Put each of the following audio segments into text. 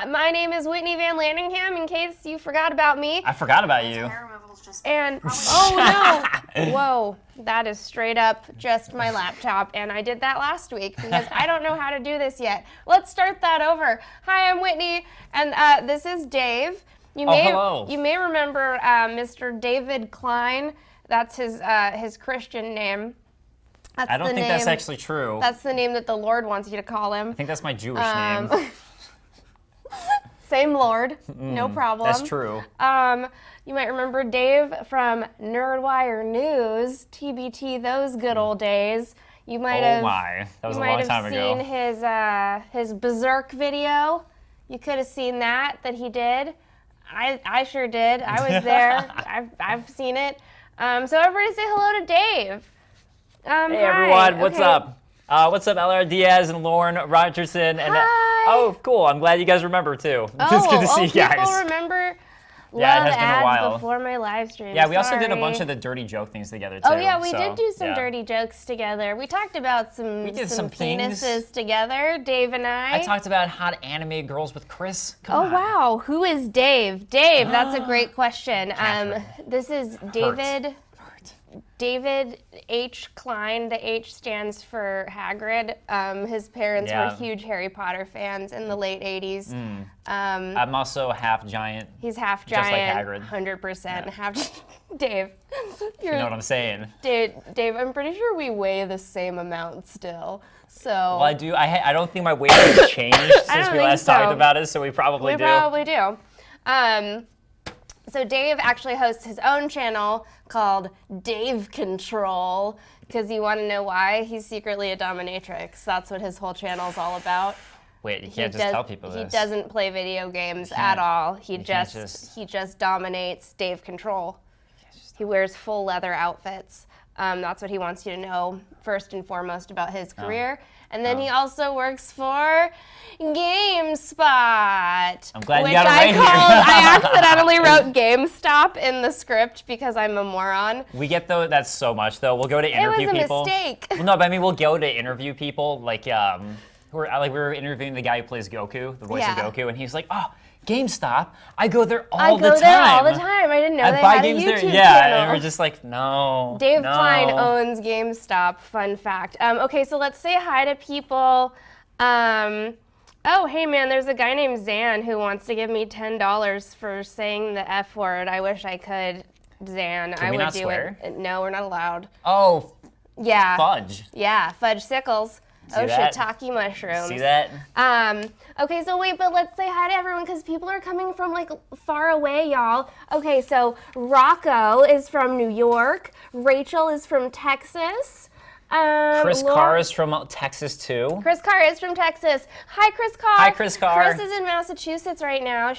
My name is Whitney Van Laningham, in case you forgot about me. I forgot about you. And, oh no, whoa, that is straight up just my laptop, and I did that last week because I don't know how to do this yet. Let's start that over. Hi, I'm Whitney, and this is Dave. Hello. You may remember Mr. David Klein. That's his Christian name. I don't think that's actually true. That's the name that the Lord wants you to call him. I think that's my Jewish name. Same Lord, no problem. That's true. You might remember Dave from NerdWire News, TBT, those good old days. You might have. Oh my, that was a long time ago. You might have seen his Berserk video. You could have seen that he did. I sure did. I was there. I've seen it. So everybody say hello to Dave. Hey everyone, what's up? What's up, LR Diaz and Lauren Rogerson? And Hi. Oh, cool. I'm glad you guys remember too. It's good to see you guys. People remember. Yeah, Love it has been a while. Before my live stream. Yeah, we also did a bunch of the dirty joke things together too. Oh yeah, we did do some dirty jokes together. We talked about some penises together, Dave and I. I talked about hot anime girls with Kris. Come on. Wow, who is Dave? Dave, that's a great question. This is David. David H. Klein. The H stands for Hagrid. His parents were huge Harry Potter fans in the late 80s. I'm also half giant. He's half giant. Just like Hagrid. 100%. Yeah. Half. Dave. You know what I'm saying. Dave, I'm pretty sure we weigh the same amount still. So. Well, I do. I don't think my weight has changed since we last talked about it, so we probably do. We probably do. So Dave actually hosts his own channel called Dave Control, because you want to know why? He's secretly a dominatrix. That's what his whole channel's all about. Wait, you can't just tell people this. He doesn't play video games at all. He just dominates Dave Control. He wears full leather outfits. That's what he wants you to know first and foremost about his career. And then he also works for GameSpot. I'm glad you got it right here. I accidentally wrote GameStop in the script because I'm a moron. We get that so much though. We'll go to interview people. It was a mistake. Well, no, but I mean we'll go to interview people we were interviewing the guy who plays Goku, the voice of Goku, and he's like, oh, GameStop. I go there all the time. I didn't know they had a YouTube channel. Yeah, and we're just like, no. Dave Klein owns GameStop. Fun fact. Okay, so let's say hi to people. Oh, hey man, there's a guy named Zan who wants to give me $10 for saying the F word. I wish I could, Zan. Can we not swear? No, we're not allowed. Oh. Yeah. Fudge. Yeah, fudge sickles. Shiitake mushrooms. See that? Okay, so wait, but let's say hi to everyone because people are coming from far away, y'all. Okay, so Rocco is from New York. Rachel is from Texas. Chris Carr is from Texas too. Chris Carr is from Texas. Hi, Chris Carr. Hi, Chris Carr. Chris is in Massachusetts right now.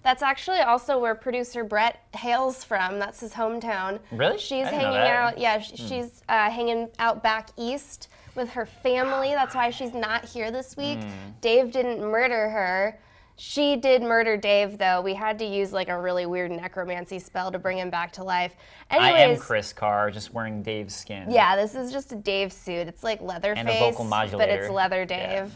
That's actually also where producer Brett hails from. That's his hometown. Really? She's hanging out. Yeah, she's hanging out back east with her family. That's why she's not here this week. Dave didn't murder her. She did murder Dave, though. We had to use a really weird necromancy spell to bring him back to life. Anyways, I am Chris Carr, just wearing Dave's skin. Yeah, this is just a Dave suit. It's like Leatherface, and a vocal modulator. But it's leather Dave.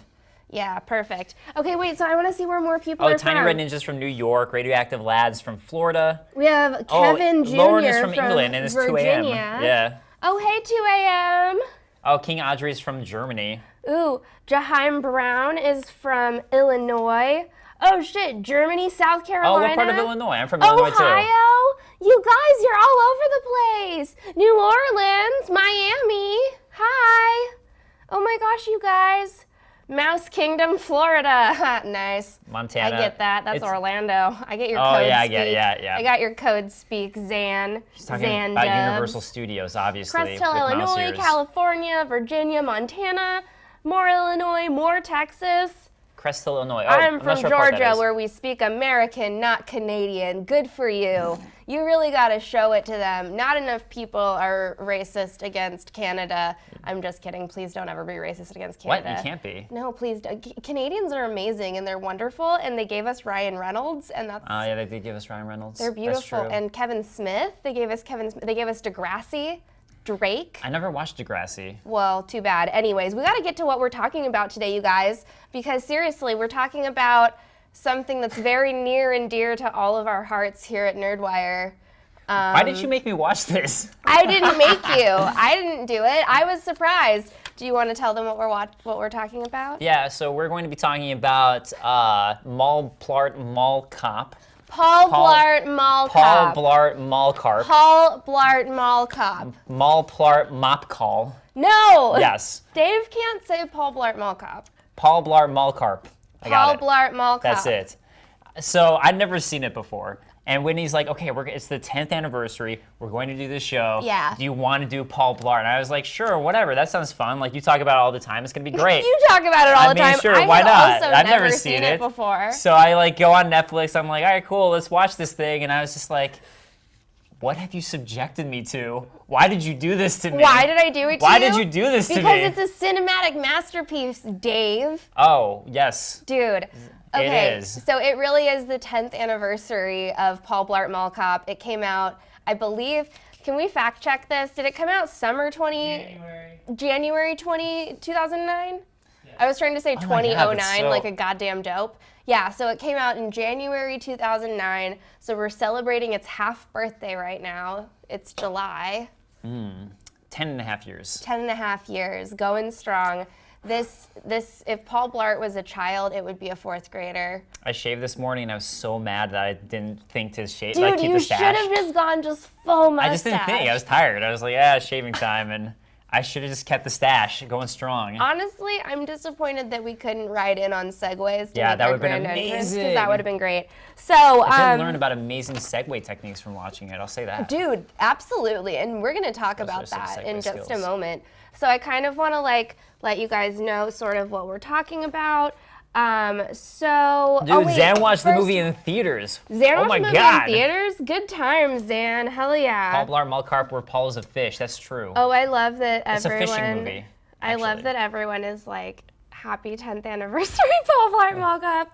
Yeah, perfect. Okay, wait, so I want to see where more people are Tiny from. Red Ninjas from New York, Radioactive Lads from Florida. We have Kevin Jr. Lauren is from England, and it's Virginia. 2 a.m. Yeah. Oh, hey, 2 a.m. Oh, King Audrey's from Germany. Ooh, Jaheim Brown is from Illinois. Oh shit, Germany, South Carolina. Oh, what part of Illinois? I'm from Illinois too. Ohio? You guys, you're all over the place. New Orleans, Miami. Hi. Oh my gosh, you guys. Mouse Kingdom, Florida. Nice. Montana. I get that. That's Orlando. I get your code speak. I get it. Yeah. I got your code speak, Zan. She's talking about Universal Studios, obviously. Crest Hill, Illinois, California, Virginia, Montana, more Illinois, more Texas. Crest Hill, Illinois. I'm from Georgia, where we speak American, not Canadian. Good for you. You really got to show it to them. Not enough people are racist against Canada. I'm just kidding. Please don't ever be racist against Canada. What? You can't be. No, please don't. Canadians are amazing, and they're wonderful, and they gave us Ryan Reynolds, and that's... yeah, they did give us Ryan Reynolds. They're beautiful. And Kevin Smith. They gave us Degrassi. Drake. I never watched Degrassi. Well, too bad. Anyways, we got to get to what we're talking about today, you guys, because seriously, we're talking about something that's very near and dear to all of our hearts here at NerdWire. Why did you make me watch this? I didn't make you. I didn't do it. I was surprised. Do you want to tell them what we're talking about? Yeah, so we're going to be talking about Paul Blart Mall Cop. Paul Blart Mall Paul Cop. Blart Mall Carp. Paul Blart Mall Cop. Mall Blart Mop Call. No! Yes. Dave can't say Paul Blart Mall Cop. Paul Blart Mall Carp. I got Paul it. Blart Mall Cop. That's it. So I'd never seen it before. And Whitney's like, okay, it's the 10th anniversary. We're going to do this show. Yeah. Do you want to do Paul Blart? And I was like, sure, whatever. That sounds fun. Like, you talk about it all the time. It's going to be great. You talk about it all the time. Sure, I why had not? also I've never seen it before. So I go on Netflix. I'm like, all right, cool. Let's watch this thing. And I was just like, what have you subjected me to? Why did you do this to me? Why did I do it to you? Why did you do this to me? Because it's a cinematic masterpiece, Dave. Oh, yes. Dude. Okay, It is. so it really is the 10th anniversary of Paul Blart Mall Cop. It came out, I believe, can we fact check this? Did it come out January 2009? Yeah. I was trying to say 2009 like a goddamn dope. Yeah, so it came out in January 2009. So we're celebrating its half birthday right now. It's July. 10 and a half years. 10 and a half years, going strong. This, if Paul Blart was a child, it would be a 4th grader. I shaved this morning and I was so mad that I didn't think to shave, Dude, keep you the should stash. have just gone just full mustache. I just didn't think. I was tired. I was like, yeah, shaving time, and I should have just kept the stash going strong. Honestly, I'm disappointed that we couldn't ride in on segways to make that our would have been grand entrance, amazing. because that would have been great. So, I did learn about amazing segue techniques from watching it. I'll say that. Dude, absolutely, and we're going to talk about that in just a moment. So I kind of want to let you guys know sort of what we're talking about. Dude, Zan watched the movie in theaters. Zan watched the movie in theaters? Good times, Zan. Hell yeah. Paul Blart Mall Carp where Paul is a fish. That's true. Oh, I love that everyone... It's a fishing movie, I love that everyone is like, happy 10th anniversary, Paul Blart Mall Cop.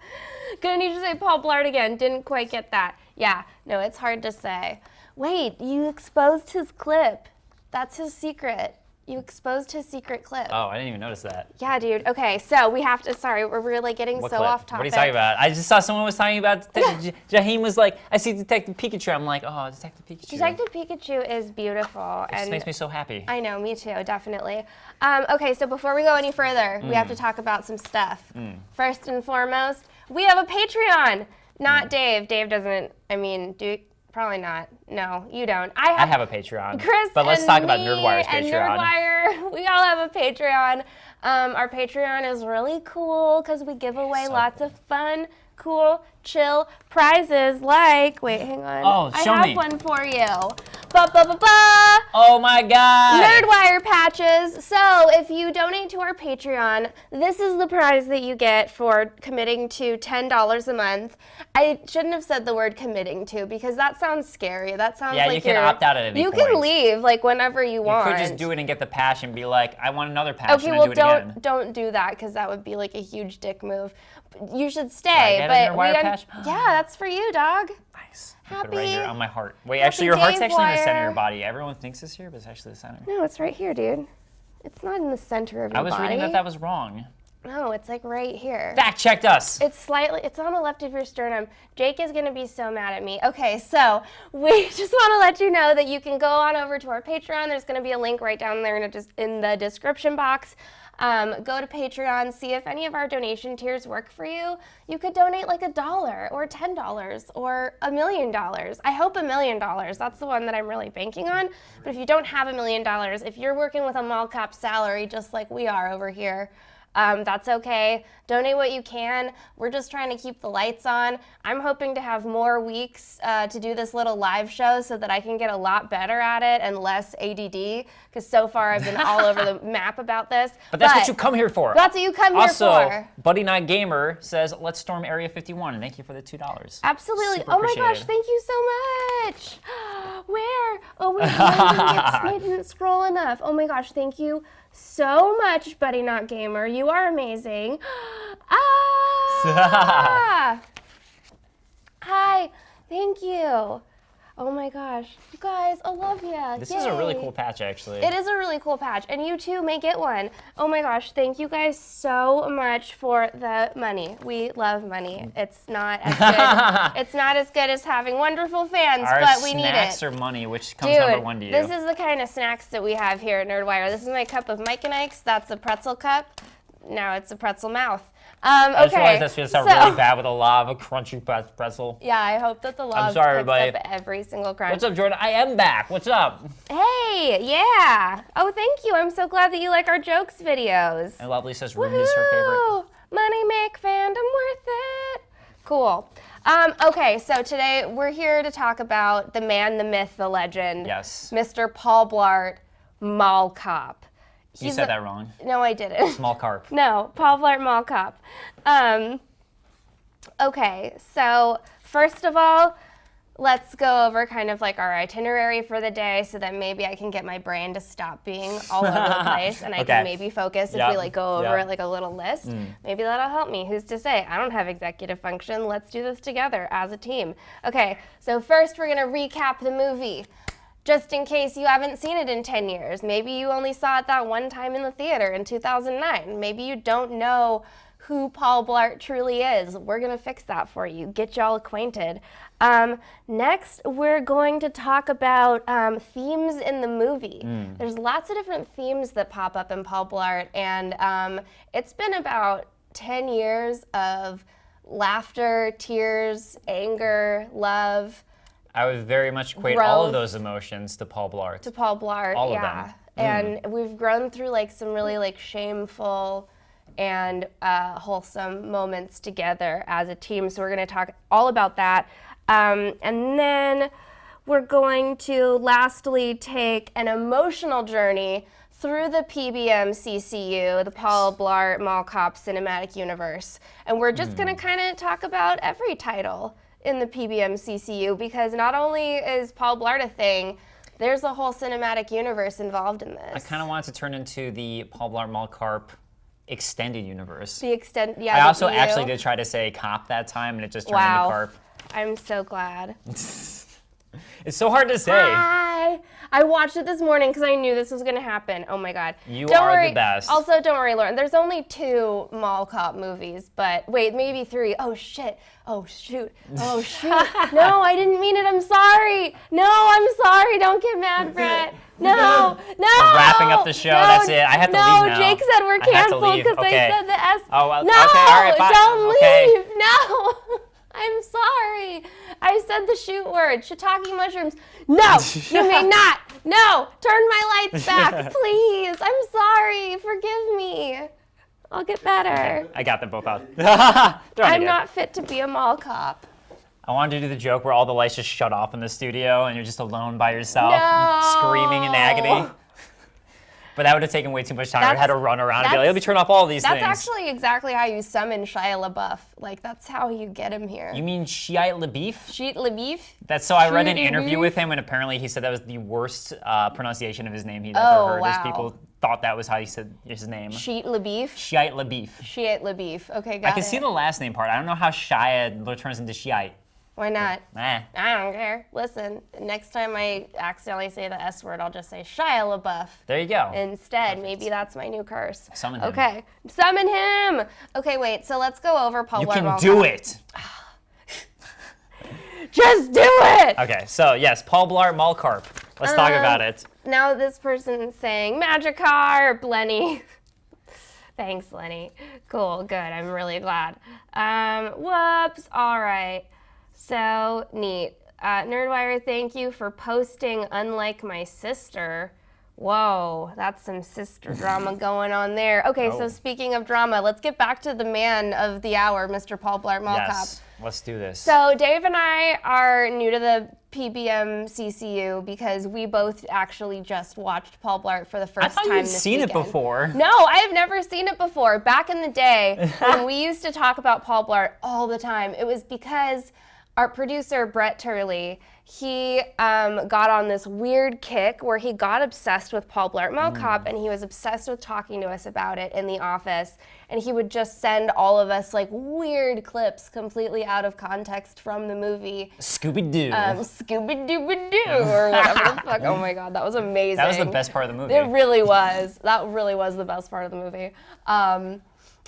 Gonna need to say Paul Blart again. Didn't quite get that. Yeah, no, it's hard to say. Wait, you exposed his clip. That's his secret. You exposed his secret clip. Oh, I didn't even notice that. Yeah, dude. Okay, so we have to, sorry, we're really getting What so clip? off topic. What are you talking about? I just saw someone was talking about, Jaheim was like, I see Detective Pikachu. I'm like, oh, Detective Pikachu. Detective Pikachu is beautiful. It just makes me so happy. I know, me too, definitely. Okay, so before we go any further, we have to talk about some stuff. First and foremost, we have a Patreon. Not Dave. Dave doesn't, probably not. No, you don't. I have a Patreon. Chris but let's talk about NerdWire's and Patreon. NerdWire, we all have a Patreon. Our Patreon is really cool because we give away lots of fun, cool, chill prizes like, wait, hang on. Oh, show me. I have one for you. Ba-ba-ba-ba! Oh my God! NerdWire patches. So if you donate to our Patreon, this is the prize that you get for committing to $10 a month. I shouldn't have said the word committing to because that sounds scary. That sounds like you can opt out at any point. You can leave like whenever you want. You could just do it and get the patch and be like, I want another patch. Okay, and well, do it again. don't do that because that would be like a huge dick move. You should stay. Can I get a NerdWire patch? Yeah, that's for you, dog. Nice. Happy. Put it right here on my heart. Wait, Happy actually, your heart's Dave actually in the center of Wire. your body. Everyone thinks it's here, but it's actually the center. No, it's right here, dude. It's not in the center of your body. I was reading that was wrong. No, it's like right here. Fact checked us. It's on the left of your sternum. Jake is going to be so mad at me. Okay, so we just want to let you know that you can go on over to our Patreon. There's going to be a link right down there in the description box. Go to Patreon, see if any of our donation tiers work for you. You could donate like $1 or $10 or $1 million. I hope $1 million. That's the one that I'm really banking on. But if you don't have $1 million, if you're working with a mall cop salary just like we are over here, that's okay. Donate what you can. We're just trying to keep the lights on. I'm hoping to have more weeks to do this little live show so that I can get a lot better at it and less ADD, because so far I've been all over the map about this. But that's what you come here for. That's what you come here for. Also, Buddy Not Gamer says, let's storm Area 51, and thank you for the $2. Absolutely. Super Oh my appreciated. gosh, thank you so much. Where? Oh, I didn't scroll enough. Oh my gosh, thank you so much, Buddy Not Gamer. You are amazing. Ah! Hi, thank you. Oh my gosh. You guys, I love you. This is a really cool patch, actually. It is a really cool patch, and you too may get one. Oh my gosh, thank you guys so much for the money. We love money. It's not as good. It's not as good as having wonderful fans, but we need it. Snacks or money, which comes number one to you? This is the kind of snacks that we have here at NerdWire. This is my cup of Mike and Ike's. That's a pretzel cup. Now it's a pretzel mouth. I just realized this feels really bad with a lot of a crunchy pretzel. Yeah, I hope that the love picks up every single crunch. What's up, Jordan? I am back. What's up? Hey, yeah. Oh, thank you. I'm so glad that you like our jokes videos. And Lovely says Rude is her favorite. Money make fandom worth it. Cool. Okay, so today we're here to talk about the man, the myth, the legend. Yes. Mr. Paul Blart, Mall Cop. You said that wrong. No, I didn't. Small carp. No, Paul Blart Mall Cop. Okay, so first of all, let's go over kind of like our itinerary for the day so that maybe I can get my brain to stop being all over the place and I can maybe focus if we like go over it like a little list. Maybe that'll help me. Who's to say? I don't have executive function. Let's do this together as a team. Okay, so first we're gonna recap the movie. Just in case you haven't seen it in 10 years. Maybe you only saw it that one time in the theater in 2009. Maybe you don't know who Paul Blart truly is. We're gonna fix that for you, get y'all acquainted. Next, we're going to talk about themes in the movie. There's lots of different themes that pop up in Paul Blart, and it's been about 10 years of laughter, tears, anger, love. I would very much equate all of those emotions to Paul Blart. To Paul Blart, all of them. And we've grown through like some really like shameful and wholesome moments together as a team. So we're going to talk all about that. And then we're going to lastly take an emotional journey through the PBM CCU, the Paul Blart Mall Cop Cinematic Universe. And we're just going to kind of talk about every title in the PBM CCU, because not only is Paul Blart a thing, there's a whole cinematic universe involved in this. I kind of wanted to turn into the Paul Blart Mall Cop extended universe. Yeah. I also actually did try to say cop that time, and it just turned into carp. I'm so glad. It's so hard to say. Hi. I watched it this morning because I knew this was going to happen. Oh my God. Don't worry. The best. Also, don't worry, Lauren. There's only 2 Mall Cop movies, but wait, maybe 3. Oh shit. Oh shoot. Oh shoot. No, I didn't mean it. I'm sorry. No, I'm sorry. Don't get mad, Brett. No. We're wrapping up the show. That's it. I have to leave now. No, Jake said we're canceled because I said the S. Oh, well, no, okay. All right, bye. Don't leave. No. I'm sorry. I said the shoot word. Shiitake mushrooms. No, you may not. No, turn my lights back, please. I'm sorry. Forgive me. I'll get better. Okay. I got them both out. I'm not fit to be a mall cop. I wanted to do the joke where all the lights just shut off in the studio and you're just alone by yourself, screaming in agony. But that would have taken way too much time. I had to run around and be like, let me turn off all these things. That's actually exactly how you summon Shia LaBeouf. Like, that's how you get him here. You mean Shia LaBeouf? Shia LaBeouf? That's so I read an interview with him, and apparently he said that was the worst pronunciation of his name he'd ever heard. Wow. As people thought that was how he said his name. Shia LaBeouf? Shia LaBeouf. Shia LaBeouf. Okay, got it. I can see the last name part. I don't know how Shia turns into Shiite. Why not? I don't care. Listen, next time I accidentally say the S word, I'll just say Shia LaBeouf. There you go. Instead, maybe that's my new curse. Summon him. Okay, summon him. Okay, wait. So let's go over Paul Blart. You can do it. Just do it. Okay, so yes, Paul Blart Mall Carp. Let's talk about it. Now this person's saying Magikarp, Lenny. Thanks, Lenny. Cool, good. I'm really glad. Whoops. All right. So neat. NerdWire, thank you for posting Unlike My Sister. Whoa, that's some sister drama going on there. Okay, So speaking of drama, let's get back to the man of the hour, Mr. Paul Blart Mall Cop. Yes, let's do this. So Dave and I are new to the PBM CCU because we both actually just watched Paul Blart for the first time this weekend. I thought you'd seen it before. No, I have never seen it before. Back in the day, when we used to talk about Paul Blart all the time, it was because our producer, Brett Turley, he got on this weird kick where he got obsessed with Paul Blart Mall Cop, and he was obsessed with talking to us about it in the office. And he would just send all of us like weird clips completely out of context from the movie. Scooby-Doo. Scooby-Doo-ba-Doo, or whatever the fuck. Oh my God, that was amazing. That was the best part of the movie. It really was. That really was the best part of the movie.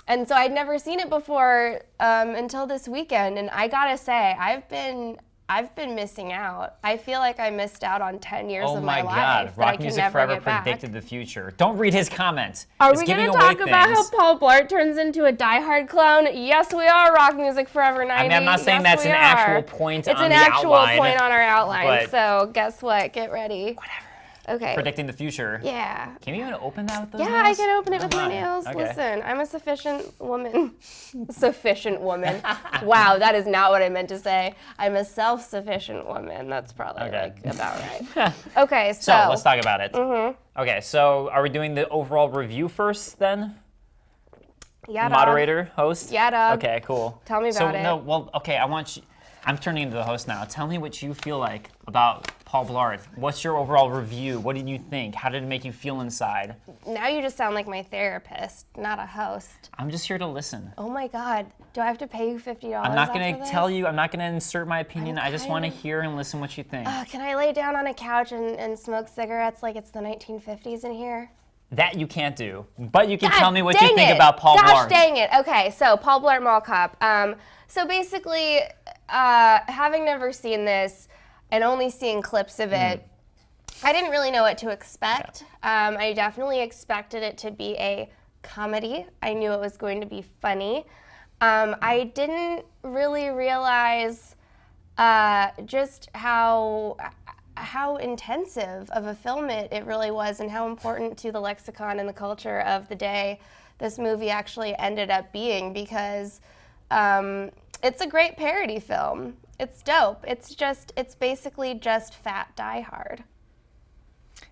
And so I'd never seen it before until this weekend, and I gotta say, I've been missing out. I feel like I missed out on 10 years of my life. Oh my God, Rock Music Forever predicted the future. Don't read his comments. Are we gonna talk about how Paul Blart turns into a Die Hard clone? Yes, we are, Rock Music Forever 90. I mean, I'm not saying that's an actual point on the outline. It's an actual point on our outline, so guess what? Get ready. Whatever. Okay. Predicting the future. Yeah. Can you even open that with those nails? nails? Yeah, I can open it with my nails. Okay. Listen, I'm a sufficient woman. Sufficient woman. Wow, that is not what I meant to say. I'm a self-sufficient woman. That's probably about right. Okay, so let's talk about it. Okay, so are we doing the overall review first then? Yeah, Moderator, host? Yeah, dog. Okay, cool. Tell me about it. Okay, I'm turning into the host now. Tell me what you feel like about Paul Blart. What's your overall review? What did you think? How did it make you feel inside? Now you just sound like my therapist, not a host. I'm just here to listen. Oh my God. Do I have to pay you $50? I'm not going to tell you. I'm not going to insert my opinion. I just want to hear and listen what you think. Can I lay down on a couch and smoke cigarettes like it's the 1950s in here? That you can't do. But you can tell me what you think about Paul Blart. Gosh dang it. Okay, so Paul Blart Mall Cop. So basically, having never seen this and only seeing clips of it, I didn't really know what to expect. Yeah. I definitely expected it to be a comedy. I knew it was going to be funny. I didn't really realize just how intensive of a film it really was, and how important to the lexicon and the culture of the day this movie actually ended up being, because it's a great parody film. It's dope. It's basically just fat Die Hard.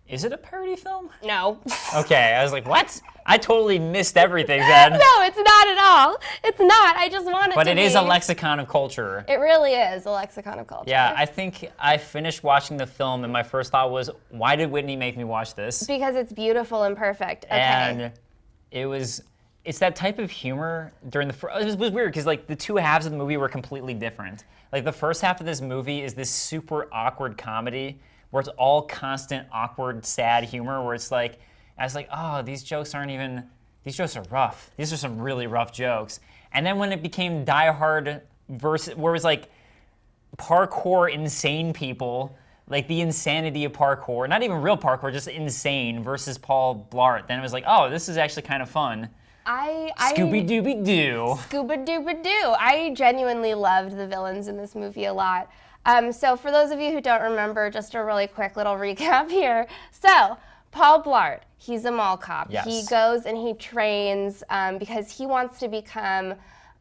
Is it a parody film? No. Okay, I was like, what? I totally missed everything then. No, it's not at all. It's not. I just want it to be. But it is a lexicon of culture. It really is a lexicon of culture. Yeah, I think I finished watching the film and my first thought was, why did Whitney make me watch this? Because it's beautiful and perfect. Okay. And it's that type of humor during it was weird because like the two halves of the movie were completely different. Like the first half of this movie is this super awkward comedy where it's all constant, awkward, sad humor, where it's like, I was like, oh, these jokes are rough. These are some really rough jokes. And then when it became Die Hard versus, where it was like parkour insane people, like the insanity of parkour, not even real parkour, just insane versus Paul Blart, then it was like, oh, this is actually kind of fun. Scooby-Dooby-Doo. Scooby-Dooby-Doo. I genuinely loved the villains in this movie a lot. So for those of you who don't remember, just a really quick little recap here. So Paul Blart, he's a mall cop. Yes. He goes and he trains because he wants to become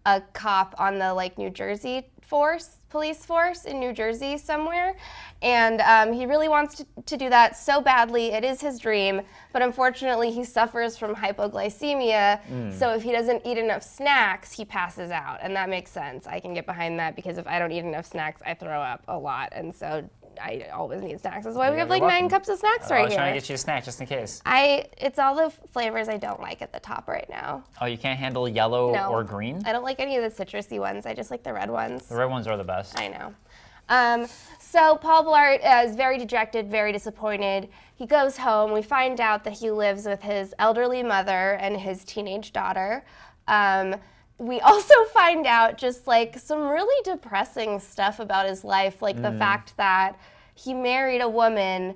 a cop on the New Jersey police force in New Jersey somewhere. And he really wants to do that so badly. It is his dream, but unfortunately he suffers from hypoglycemia. So if he doesn't eat enough snacks, he passes out. And that makes sense. I can get behind that because if I don't eat enough snacks, I throw up a lot. And so I always need snacks. That's why we have 9 cups of snacks right here. I was trying to get you a snack just in case. It's all the flavors I don't like at the top right now. Oh, you can't handle yellow or green? I don't like any of the citrusy ones. I just like the red ones. The red ones are the best. I know. So Paul Blart is very dejected, very disappointed. He goes home. We find out that he lives with his elderly mother and his teenage daughter. We also find out just some really depressing stuff about his life, like the fact that he married a woman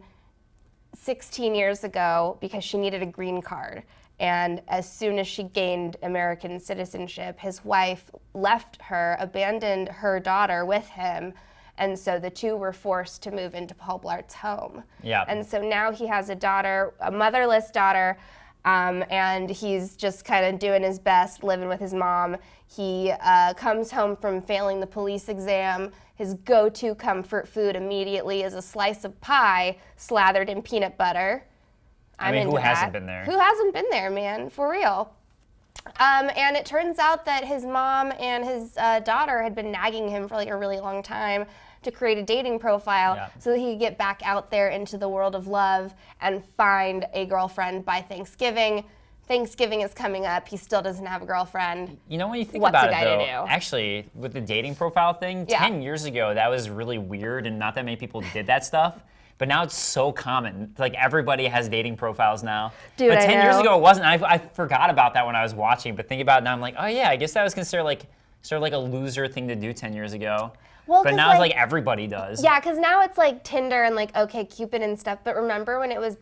16 years ago because she needed a green card. And as soon as she gained American citizenship, his wife left her, abandoned her daughter with him, and so the two were forced to move into Paul Blart's home. Yeah. And so now he has a daughter, a motherless daughter, and he's just kind of doing his best, living with his mom. He comes home from failing the police exam. His go-to comfort food immediately is a slice of pie slathered in peanut butter. I mean, who hasn't been there? Who hasn't been there, man? For real. And it turns out that his mom and his daughter had been nagging him for like a really long time to create a dating profile so that he could get back out there into the world of love and find a girlfriend by Thanksgiving. Thanksgiving is coming up. He still doesn't have a girlfriend. You know, when you think What's about a guy it, though, to do? actually, with the dating profile thing, 10 years ago, that was really weird and not that many people did that stuff. But now it's so common. Like, everybody has dating profiles now. Dude, but I 10 years know. ago, it wasn't. I forgot about that when I was watching. But thinking about it now, I'm like, oh, yeah, I guess that was considered like sort of like a loser thing to do 10 years ago. Well, but now it's like everybody does. Yeah, because now it's like Tinder and like OkCupid and stuff. But remember when it was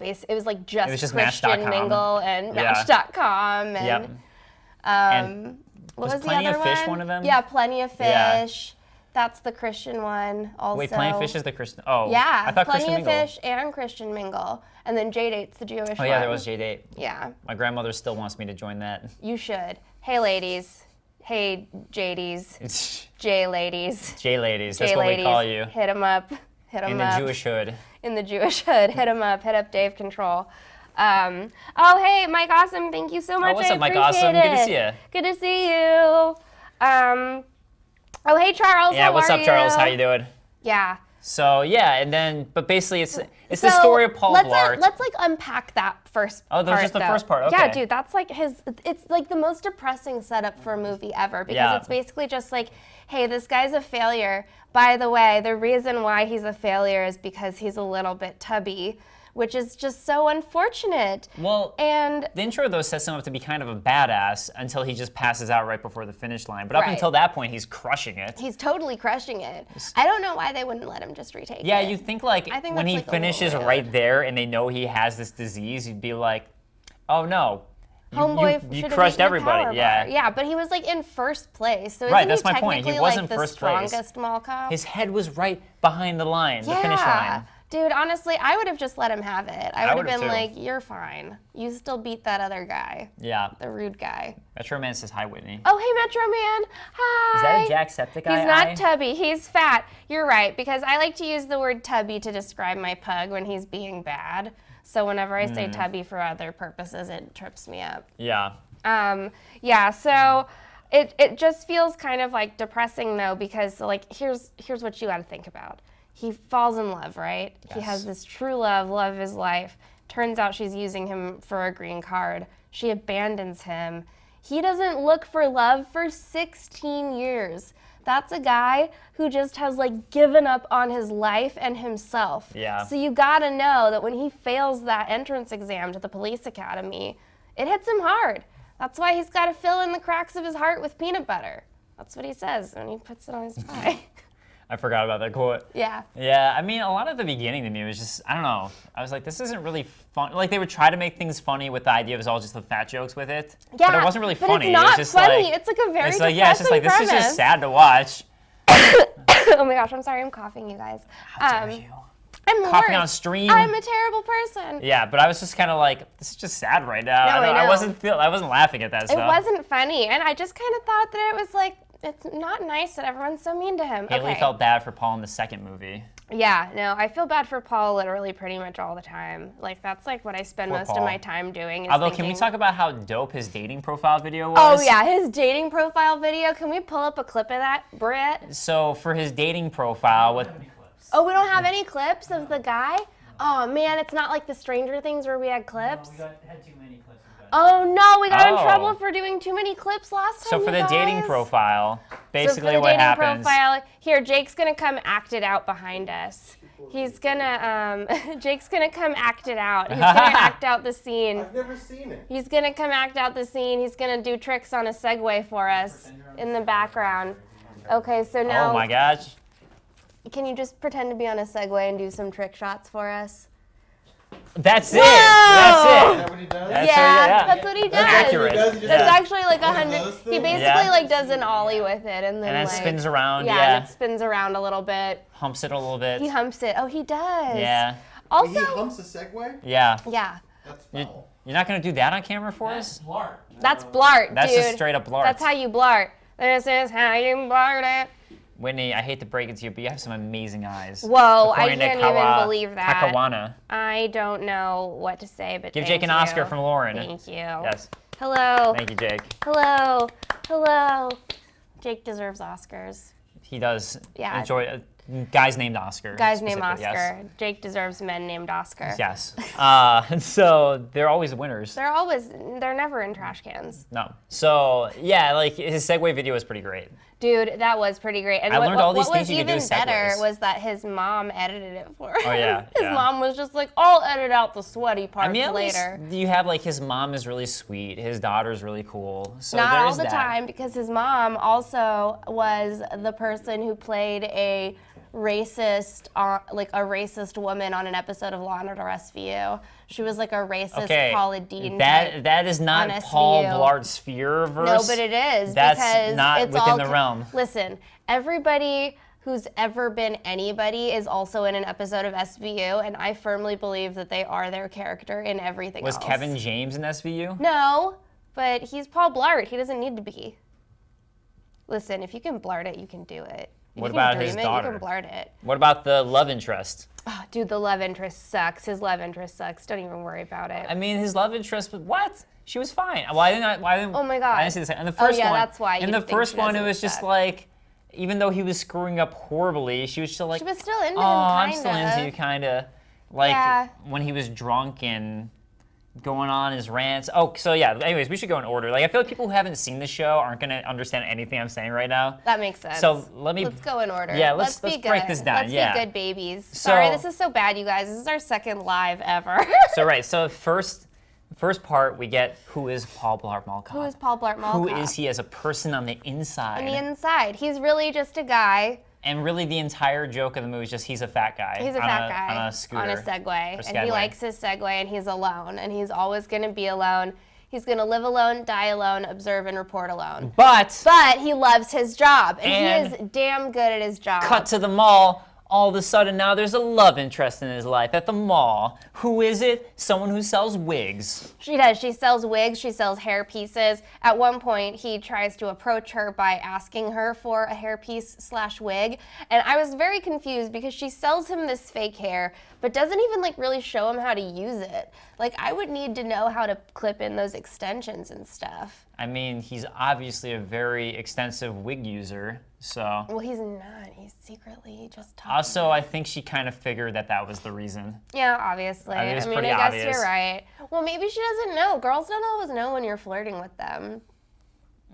like just Christian Match.com. Mingle and Match.com and what was the Plenty other of Fish one of them? Yeah, Plenty of Fish. Yeah. That's the Christian one also. Wait, Plenty of Fish is the Christian? Oh, yeah, I thought Plenty Christian of Mingle. Fish and Christian Mingle. And then J-Date's the Jewish one. Oh, yeah, there was J-Date. Yeah. My grandmother still wants me to join that. You should. Hey, ladies. Hey, JDs. J-ladies. J-ladies, that's what we call you. Hit them up. Hit them up. In the Jewish hood. In the Jewish hood. Hit them up. Hit up Dave Control. Oh, hey, Mike Awesome. Thank you so much. Oh, what's I up, Mike appreciate Awesome? it. Good to see you. Good to see you. Oh, hey, Charles. Yeah, how what's are up, Charles? How you doing? Yeah. So, yeah, and then, but basically it's the story of Paul Blart. Let's like unpack that first part. Oh, that's just the first part, okay. Yeah, dude, that's like it's like the most depressing setup for a movie ever because it's basically just like, hey, this guy's a failure. By the way, the reason why he's a failure is because he's a little bit tubby, which is just so unfortunate. Well, and the intro, though, sets him up to be kind of a badass until he just passes out right before the finish line. But up until that point, he's crushing it. He's totally crushing it. I don't know why they wouldn't let him just retake it. Yeah, you think like when he like finishes right there and they know he has this disease, you'd be like, oh no. You crushed everybody. Yeah. Yeah, but he was like in first place. So right, that's my point. He wasn't like first the place. strongest mall cop? His head was right behind the line, the finish line. Dude, honestly, I would have just let him have it. I would have been too. like, you're fine. You still beat that other guy. Yeah. The rude guy. Metro Man says hi, Whitney. Oh, hey, Metro Man. Hi. Is that a Jacksepticeye He's not tubby. He's fat. You're right, because I like to use the word tubby to describe my pug when he's being bad. So whenever I say tubby for other purposes, it trips me up. Yeah. Yeah, so it just feels kind of like depressing though, because like here's what you got to think about. He falls in love, right? Yes. He has this true love of his life. Turns out she's using him for a green card. She abandons him. He doesn't look for love for 16 years. That's a guy who just has like given up on his life and himself. Yeah. So you gotta know that when he fails that entrance exam to the police academy, it hits him hard. That's why he's gotta fill in the cracks of his heart with peanut butter. That's what he says when he puts it on his pie. I forgot about that quote. Yeah. Yeah, I mean, a lot of the beginning to me was just, I don't know. I was like, this isn't really fun. Like, they would try to make things funny with the idea it was all just the fat jokes with it. Yeah, but it wasn't really funny. It's not it was just funny. Like, it's like a very it's like, yeah, it's just like, this premise. is just sad to watch. Oh my gosh, I'm sorry, I'm coughing, you guys. How dare you? I'm coughing worse. on stream. I'm a terrible person. Yeah, but I was just kind of like, this is just sad right now. No, I know. I wasn't laughing at that stuff. It wasn't funny, and I just kind of thought that it was like, it's not nice that everyone's so mean to him. Haley felt bad for Paul in the second movie. Yeah, no, I feel bad for Paul literally pretty much all the time. Like, that's like what I spend most of my time doing. Although, can we talk about how dope his dating profile video was? Oh, yeah, his dating profile video. Can we pull up a clip of that, Britt? So, for his dating profile with... Oh, we don't have any clips of the guy? Oh, man, it's not like the Stranger Things where we had clips? No, we had too many clips. Oh, no, we got in trouble for doing too many clips last time, So for the dating profile, basically what happens... Here, Jake's going to come act it out behind us. He's going to, Jake's going to come act it out. He's going to act out the scene. I've never seen it. He's going to come act out the scene. He's going to do tricks on a Segway for us in the background. Okay, so now... Oh my gosh. Can you just pretend to be on a Segway and do some trick shots for us? That's Whoa! it. That's it. Is that what he does? That's what he does. That's accurate. That's actually like 100. He basically Yeah. like does an ollie with it and then And then like spins around, Yeah, yeah. and it spins around a little bit. Humps it a little bit. He humps it. Oh, he does. Yeah. Also, He humps a Segway? Yeah. yeah. That's foul. You're not going to do that on camera for us? Blart. That's Blart, That's dude. just straight up Blart. That's how you Blart. This is how you Blart it. Whitney, I hate to break it to you, but you have some amazing eyes. Whoa, I According to can't even believe that. Kakawana. I don't know what to say, but Give thank Jake an you. Oscar from Lauren. Thank you. Yes. Hello. Thank you, Jake. Hello. Hello. Jake deserves Oscars. He does Yeah. enjoy guys named Oscar. Guys named specifically, Oscar. yes. Jake deserves men named Oscar. Yes. So they're always winners. They're never in trash cans. No. So yeah, like his segue video was pretty great. Dude, that was pretty great. And I learned all these what things was you could do even with better segues. was that his mom edited it for him. Oh yeah. His yeah. mom was just like, I'll edit out the sweaty parts I mean, at later. least you have like his mom is really sweet, his daughter's really cool. So Not there's all the that. time, because his mom also was the person who played a racist, a racist woman on an episode of Law and Order SVU. She was like a racist Paula Deen type that is not on Paul SVU. Blart's sphere verse. No, but it is. That's because not it's within all the realm. Listen, everybody who's ever been anybody is also in an episode of SVU, and I firmly believe that they are their character in everything Was else. Kevin James in SVU? No, but he's Paul Blart. He doesn't need to be. Listen, if you can blart it, you can do it. If What you can about dream his it, daughter? You can blart it. What about the love interest? Oh, dude, the love interest sucks. His love interest sucks. Don't even worry about it. I mean, his love interest, what? She was fine. Well, I didn't. Oh my God. I didn't see the second. In the first yeah, one, that's why you In the think first she one, it doesn't was just suck. like, even though he was screwing up horribly, she was still like, She was still into him, I'm kinda. still into you, kind of. Like Yeah. when he was drunk and going on his rants. Oh, so yeah. Anyways, we should go in order. Like I feel like people who haven't seen the show aren't gonna understand anything I'm saying right now. That makes sense. So let's go in order. Yeah, let's be break good. this down. Let's yeah. be good babies. Sorry, So- this is so bad, you guys. This is our second live ever. So first part we get who is Paul Blart Mall Cop. Who is Paul Blart Mall Who Cop? is he as a person on the inside? On the inside, he's really just a guy. And really, the entire joke of the movie is just he's a fat guy. He's a fat guy on a scooter. on a Segway, and Segway. he likes his Segway, and he's alone, and he's always going to be alone. He's going to live alone, die alone, observe and report alone. But he loves his job, and he is damn good at his job. cut to the mall. All of a sudden now there's a love interest in his life at the mall. Who is it? Someone who sells wigs. She does. She sells wigs. She sells hair pieces. At one point, he tries to approach her by asking her for a hair piece / wig. And I was very confused because she sells him this fake hair, but doesn't even really show him how to use it. Like, I would need to know how to clip in those extensions and stuff. I mean, he's obviously a very extensive wig user, so. Well, he's not. He's secretly just talking. Also, I think she kind of figured that was the reason. Yeah, obviously. I mean, it's pretty I guess obvious. you're right. Well, maybe she doesn't know. Girls don't always know when you're flirting with them.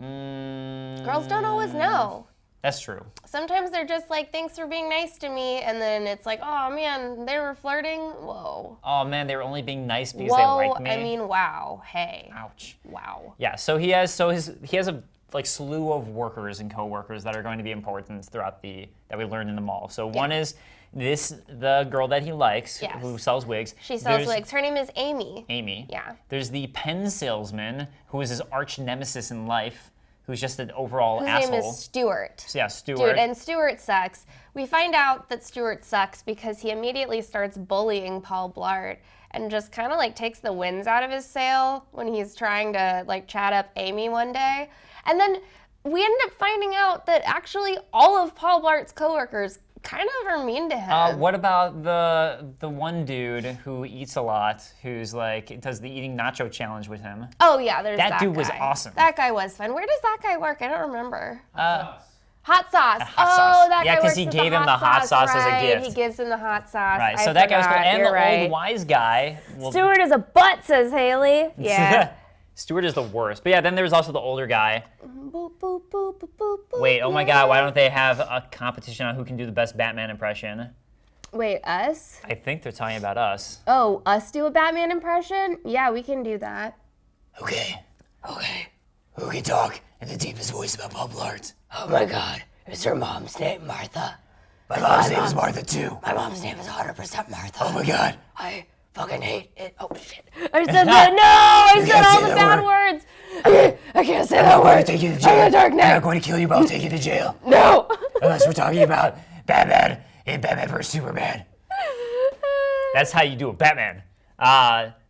Girls don't always know. That's true. Sometimes they're just like, thanks for being nice to me, and then it's like, oh man, they were flirting? Whoa. Oh man, they were only being nice because Whoa, they liked me. I mean, wow, hey. Ouch. Wow. Yeah, so he has a slew of workers and coworkers that are going to be important throughout that we learned in the mall. So one is the girl that he likes, Yes. who sells wigs. She sells There's wigs. Her name is Amy. Amy. Yeah. There's the pen salesman, who is his arch nemesis in life, who's just an overall His asshole. name is Stuart. So, yeah, Stuart. Dude, and Stuart sucks. We find out that Stuart sucks because he immediately starts bullying Paul Blart and just kind of takes the winds out of his sail when he's trying to chat up Amy one day. And then we end up finding out that actually all of Paul Blart's coworkers kind of are mean to him. What about the one dude who eats a lot, who's does the eating nacho challenge with him? Oh yeah, there's that dude was guy. awesome. That guy was fun. Where does that guy work? I don't remember. Hot Hot sauce. sauce. Oh, that Yeah, guy 'cause works he with gave him the hot sauce as a right. gift. He gives him the hot sauce. Right, I so that guy was cool. forgot. And You're the right. old wise guy. Well, Stuart is a butt, says Haley. Yeah. Stuart is the worst. But yeah, then there was also the older guy. Boop, boop, boop, boop, boop, Wait, oh my boop. god, why don't they have a competition on who can do the best Batman impression? Wait, us? I think they're talking about us. Oh, us do a Batman impression? Yeah, we can do that. Okay. Who can talk in the deepest voice about Paul Blart? Oh my god, is her mom's name Martha? My mom's name is Martha too. My mom's name is 100% Martha. Oh my god. I fucking hate it. Oh shit. I said that. No, I said can't all say the that bad word. words. I can't say that word. Take you to I'm jail. a dark I'm knight. not going to kill you, but I'll take you to jail. No. Unless we're talking about Batman and Batman vs Superman. That's how you do a Batman.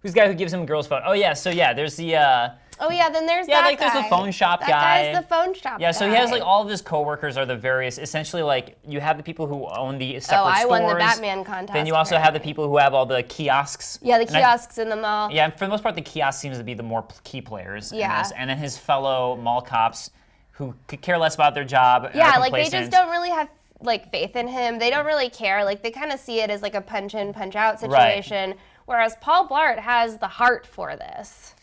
Who's the guy who gives him a girl's phone? Oh yeah, so yeah, there's the Oh yeah, then there's Yeah, that like guy. there's the phone shop that guy. That guy's the phone shop Yeah, guy. so he has like all of his coworkers are the various, essentially like you have the people who own the separate I stores. won the Batman contest. Then you also have the people who have all the kiosks. Yeah, the And kiosks in the mall. Yeah, for the most part, the kiosk seems to be the more key players. in Yeah. this. And then his fellow mall cops who could care less about their job. and Yeah, are like they complacent. just don't really have like faith in him. They don't really care. Like they kind of see it as like a punch in, punch out situation. Whereas Paul Blart has the heart for this.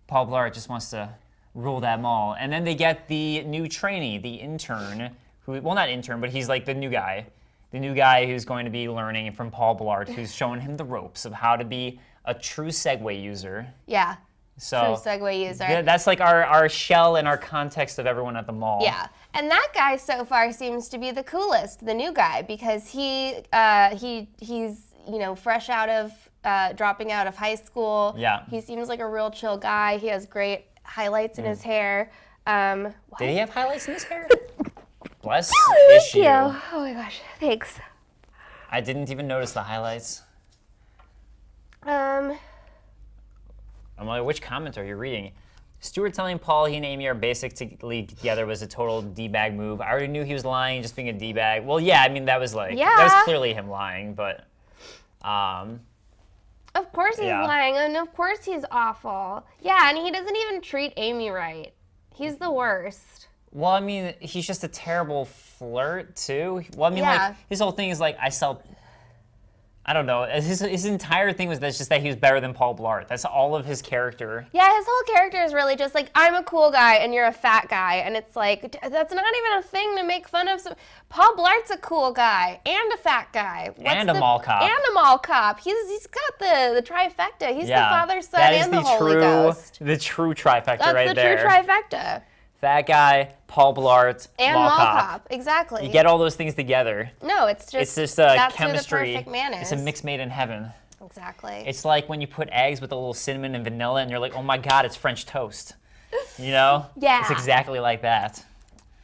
Paul Blart just wants to rule that mall. And then they get the new trainee, the intern, who, well, not intern, but he's like the new guy. The new guy who's going to be learning from Paul Blart, who's showing him the ropes of how to be a true Segway user. Yeah. So True Segway user. that's like our shell and our context of everyone at the mall. Yeah, and that guy so far seems to be the coolest, the new guy, because he's fresh out of dropping out of high school. Yeah. He seems like a real chill guy. He has great highlights in his hair. Did he have highlights in his hair? Bless Thank issue. you. Oh my gosh, thanks. I didn't even notice the highlights. I'm like, which comment are you reading? Stuart telling Paul he and Amy are basically together was a total D-bag move. I already knew he was lying, just being a D-bag. Well, yeah, I mean, that was like, that was clearly him lying, but... Of course he's lying, and of course he's awful. Yeah, and he doesn't even treat Amy right. He's the worst. Well, I mean, he's just a terrible flirt, too. Well, I mean, like, his whole thing is like, I don't know. His entire thing was just that he was better than Paul Blart. That's all of his character. Yeah, his whole character is really just like, I'm a cool guy and you're a fat guy. And it's like, that's not even a thing to make fun of. Paul Blart's a cool guy and a fat guy. And a mall cop. And a mall cop. He's got the trifecta. He's the Father, Son, and the Holy Ghost. The true trifecta That's right there. That's the true trifecta. Fat guy, Paul Blart, and mall cop. Exactly. You get all those things together. No, it's just that's Who chemistry. the perfect man is. It's a mix made in heaven. Exactly. It's like when you put eggs with a little cinnamon and vanilla, and you're like, oh my God, it's French toast. You know? Yeah. It's exactly like that.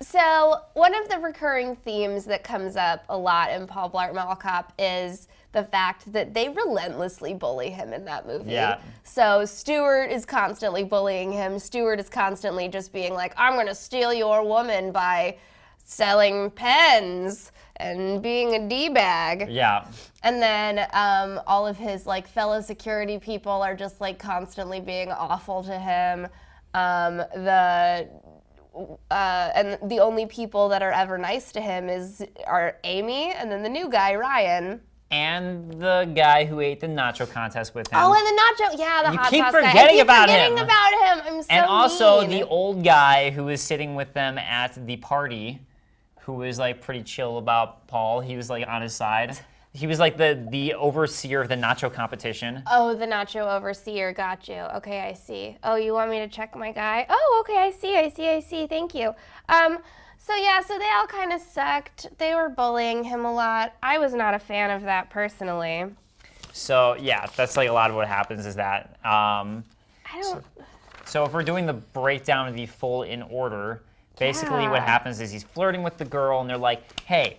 So one of the recurring themes that comes up a lot in Paul Blart Mall Cop is the fact that they relentlessly bully him in that movie. Yeah. So Stuart is constantly bullying him. Stuart is constantly just being like, I'm going to steal your woman by selling pens and being a D-bag. Yeah. And then all of his like fellow security people are just like constantly being awful to him. And the only people that are ever nice to him are Amy and then the new guy, Ryan. And the guy who ate the nacho contest with him. Oh, and the hot sauce guy. keep I forgetting keep about forgetting him. about him. I'm so And also mean. the old guy who was sitting with them at the party, who was like pretty chill about Paul. He was like on his side. He was like the overseer of the nacho competition. Oh, the nacho overseer. Got you. Okay, I see. Oh, you want me to check my guy? Oh, okay, I see. Thank you. So they all kind of sucked. They were bullying him a lot. I was not a fan of that personally. So yeah, that's like a lot of what happens is that. So if we're doing the breakdown of the full in order, basically what happens is he's flirting with the girl and they're like, hey,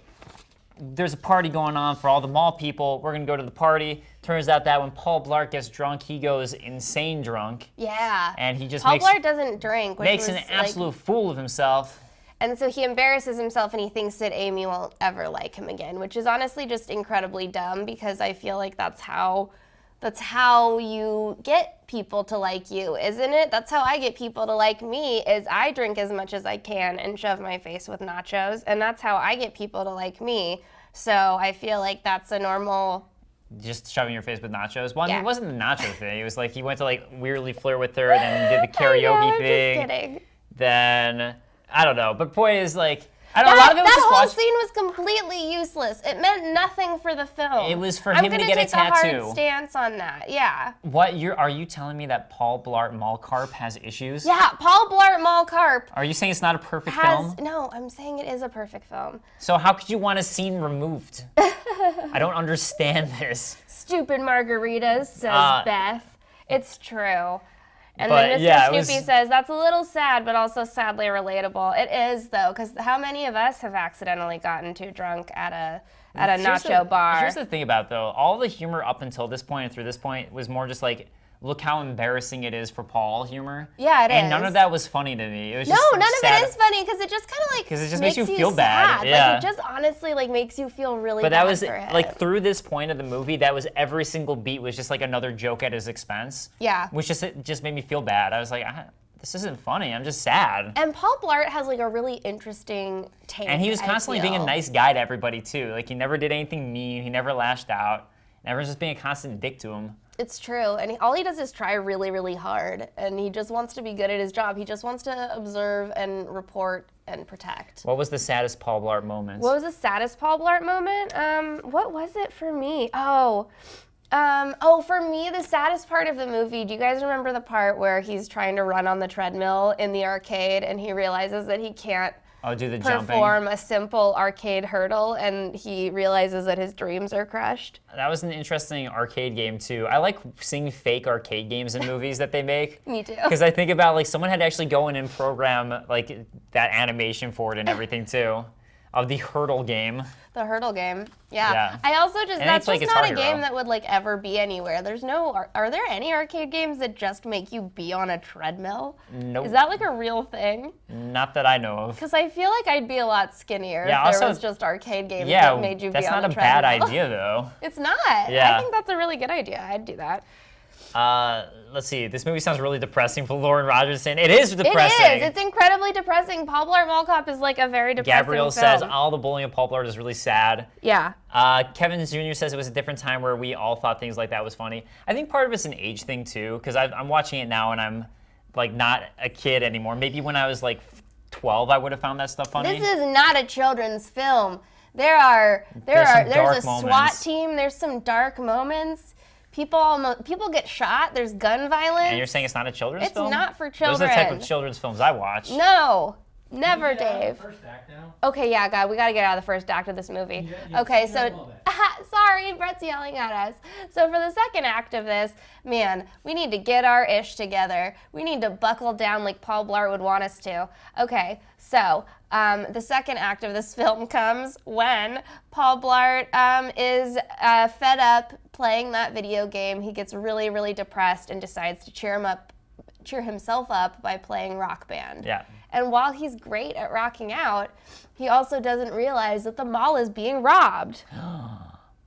there's a party going on for all the mall people. We're going to go to the party. Turns out that when Paul Blart gets drunk, he goes insane drunk. Yeah. And he just Paul Blart doesn't drink. makes an absolute fool of himself. And so he embarrasses himself and he thinks that Amy won't ever like him again, which is honestly just incredibly dumb because I feel like that's how you get people to like you, isn't it? That's how I get people to like me is I drink as much as I can and shove my face with nachos, and that's how I get people to like me. So I feel like that's a normal... Just shoving your face with nachos? Well, I mean, Yeah. it wasn't the nacho thing. It was like he went to like weirdly flirt with her and then did the karaoke thing. I'm just kidding. Then, I don't know. But point is like, I don't know, a lot of it was that just whole watch. scene was completely useless. It meant nothing for the film. It was for I'm him to gonna get a take tattoo. hard stance on that. Yeah. Are you telling me that Paul Blart Mall Carp has issues? Yeah, Paul Blart Mall Carp Are you saying it's not a perfect film? No, I'm saying it is a perfect film. So how could you want a scene removed? I don't understand this. Stupid margaritas, says Beth. It's true. And But, then Mr. yeah, it Snoopy was- says, that's a little sad, but also sadly relatable. It is, though, because how many of us have accidentally gotten too drunk at a nacho bar? Here's the thing about it, though. All the humor up until this point and through this point was more just like look how embarrassing it is for Paul humor. Yeah, it and is. none of that was funny to me. It was No, just none of sad. it is funny because it just kind of like 'Cause it just makes makes you feel bad. sad. Yeah. Like it just honestly like makes you feel really But bad that was for him. like through this point of the movie, that was every single beat was just like another joke at his expense. Yeah. Which it just made me feel bad. I was like, this isn't funny. I'm just sad. And Paul Blart has like a really interesting take. And he was I constantly being a feel. nice guy to everybody too. Like he never did anything mean. He never lashed out. And everyone's just being a constant dick to him. It's true, and all he does is try really, really hard, and he just wants to be good at his job. He just wants to observe and report and protect. What was the saddest Paul Blart moment? What was the saddest Paul Blart moment? What was it for me? For me, the saddest part of the movie, do you guys remember the part where he's trying to run on the treadmill in the arcade and he realizes that he can't do the jumping. perform a simple arcade hurdle and he realizes that his dreams are crushed? That was an interesting arcade game too. I like seeing fake arcade games in movies that they make. Me too. Because I think about like someone had to actually go in and program like that animation for it and everything too. Of the hurdle game. The hurdle game. Yeah. Yeah. I also just, And that's it's like just not a Guitar game Hero. that would like ever be anywhere. There's no, are there any arcade games that just make you be on a treadmill? Nope. Is that like a real thing? Not that I know of. Because I feel like I'd be a lot skinnier Yeah, if there also- was just arcade games Yeah, that made you that's be on not a a bad treadmill. idea though. It's not. Yeah. I think that's a really good idea. I'd do that. Let's see. This movie sounds really depressing for Lauren Rogerson. It is depressing. It is. It's incredibly depressing. Paul Blart Mall Cop is like a very depressing Gabrielle film. says all the bullying of Paul Blart is really sad. Yeah. Kevin Jr. says it was a different time where we all thought things like that was funny. I think part of it's an age thing too, because I'm watching it now and I'm like not a kid anymore. Maybe when I was like 12, I would have found that stuff funny. This is not a children's film. There's dark a SWAT moments. team. There's some dark moments. People get shot. There's gun violence. And you're saying it's not a children's It's film? not for Those are the type children. of children's films I watch. No, never, Dave. First act now. Okay, yeah, God, we gotta get out of the first act of this movie. Yeah, Okay, skip a so little bit. sorry, Brett's yelling at us. So for the second act of this, man, we need to get our ish together. We need to buckle down like Paul Blart would want us to. Okay, so the second act of this film comes when Paul Blart is fed up playing that video game. He gets really, really depressed and decides to cheer himself up by playing Rock Band. Yeah. And while he's great at rocking out, he also doesn't realize that the mall is being robbed.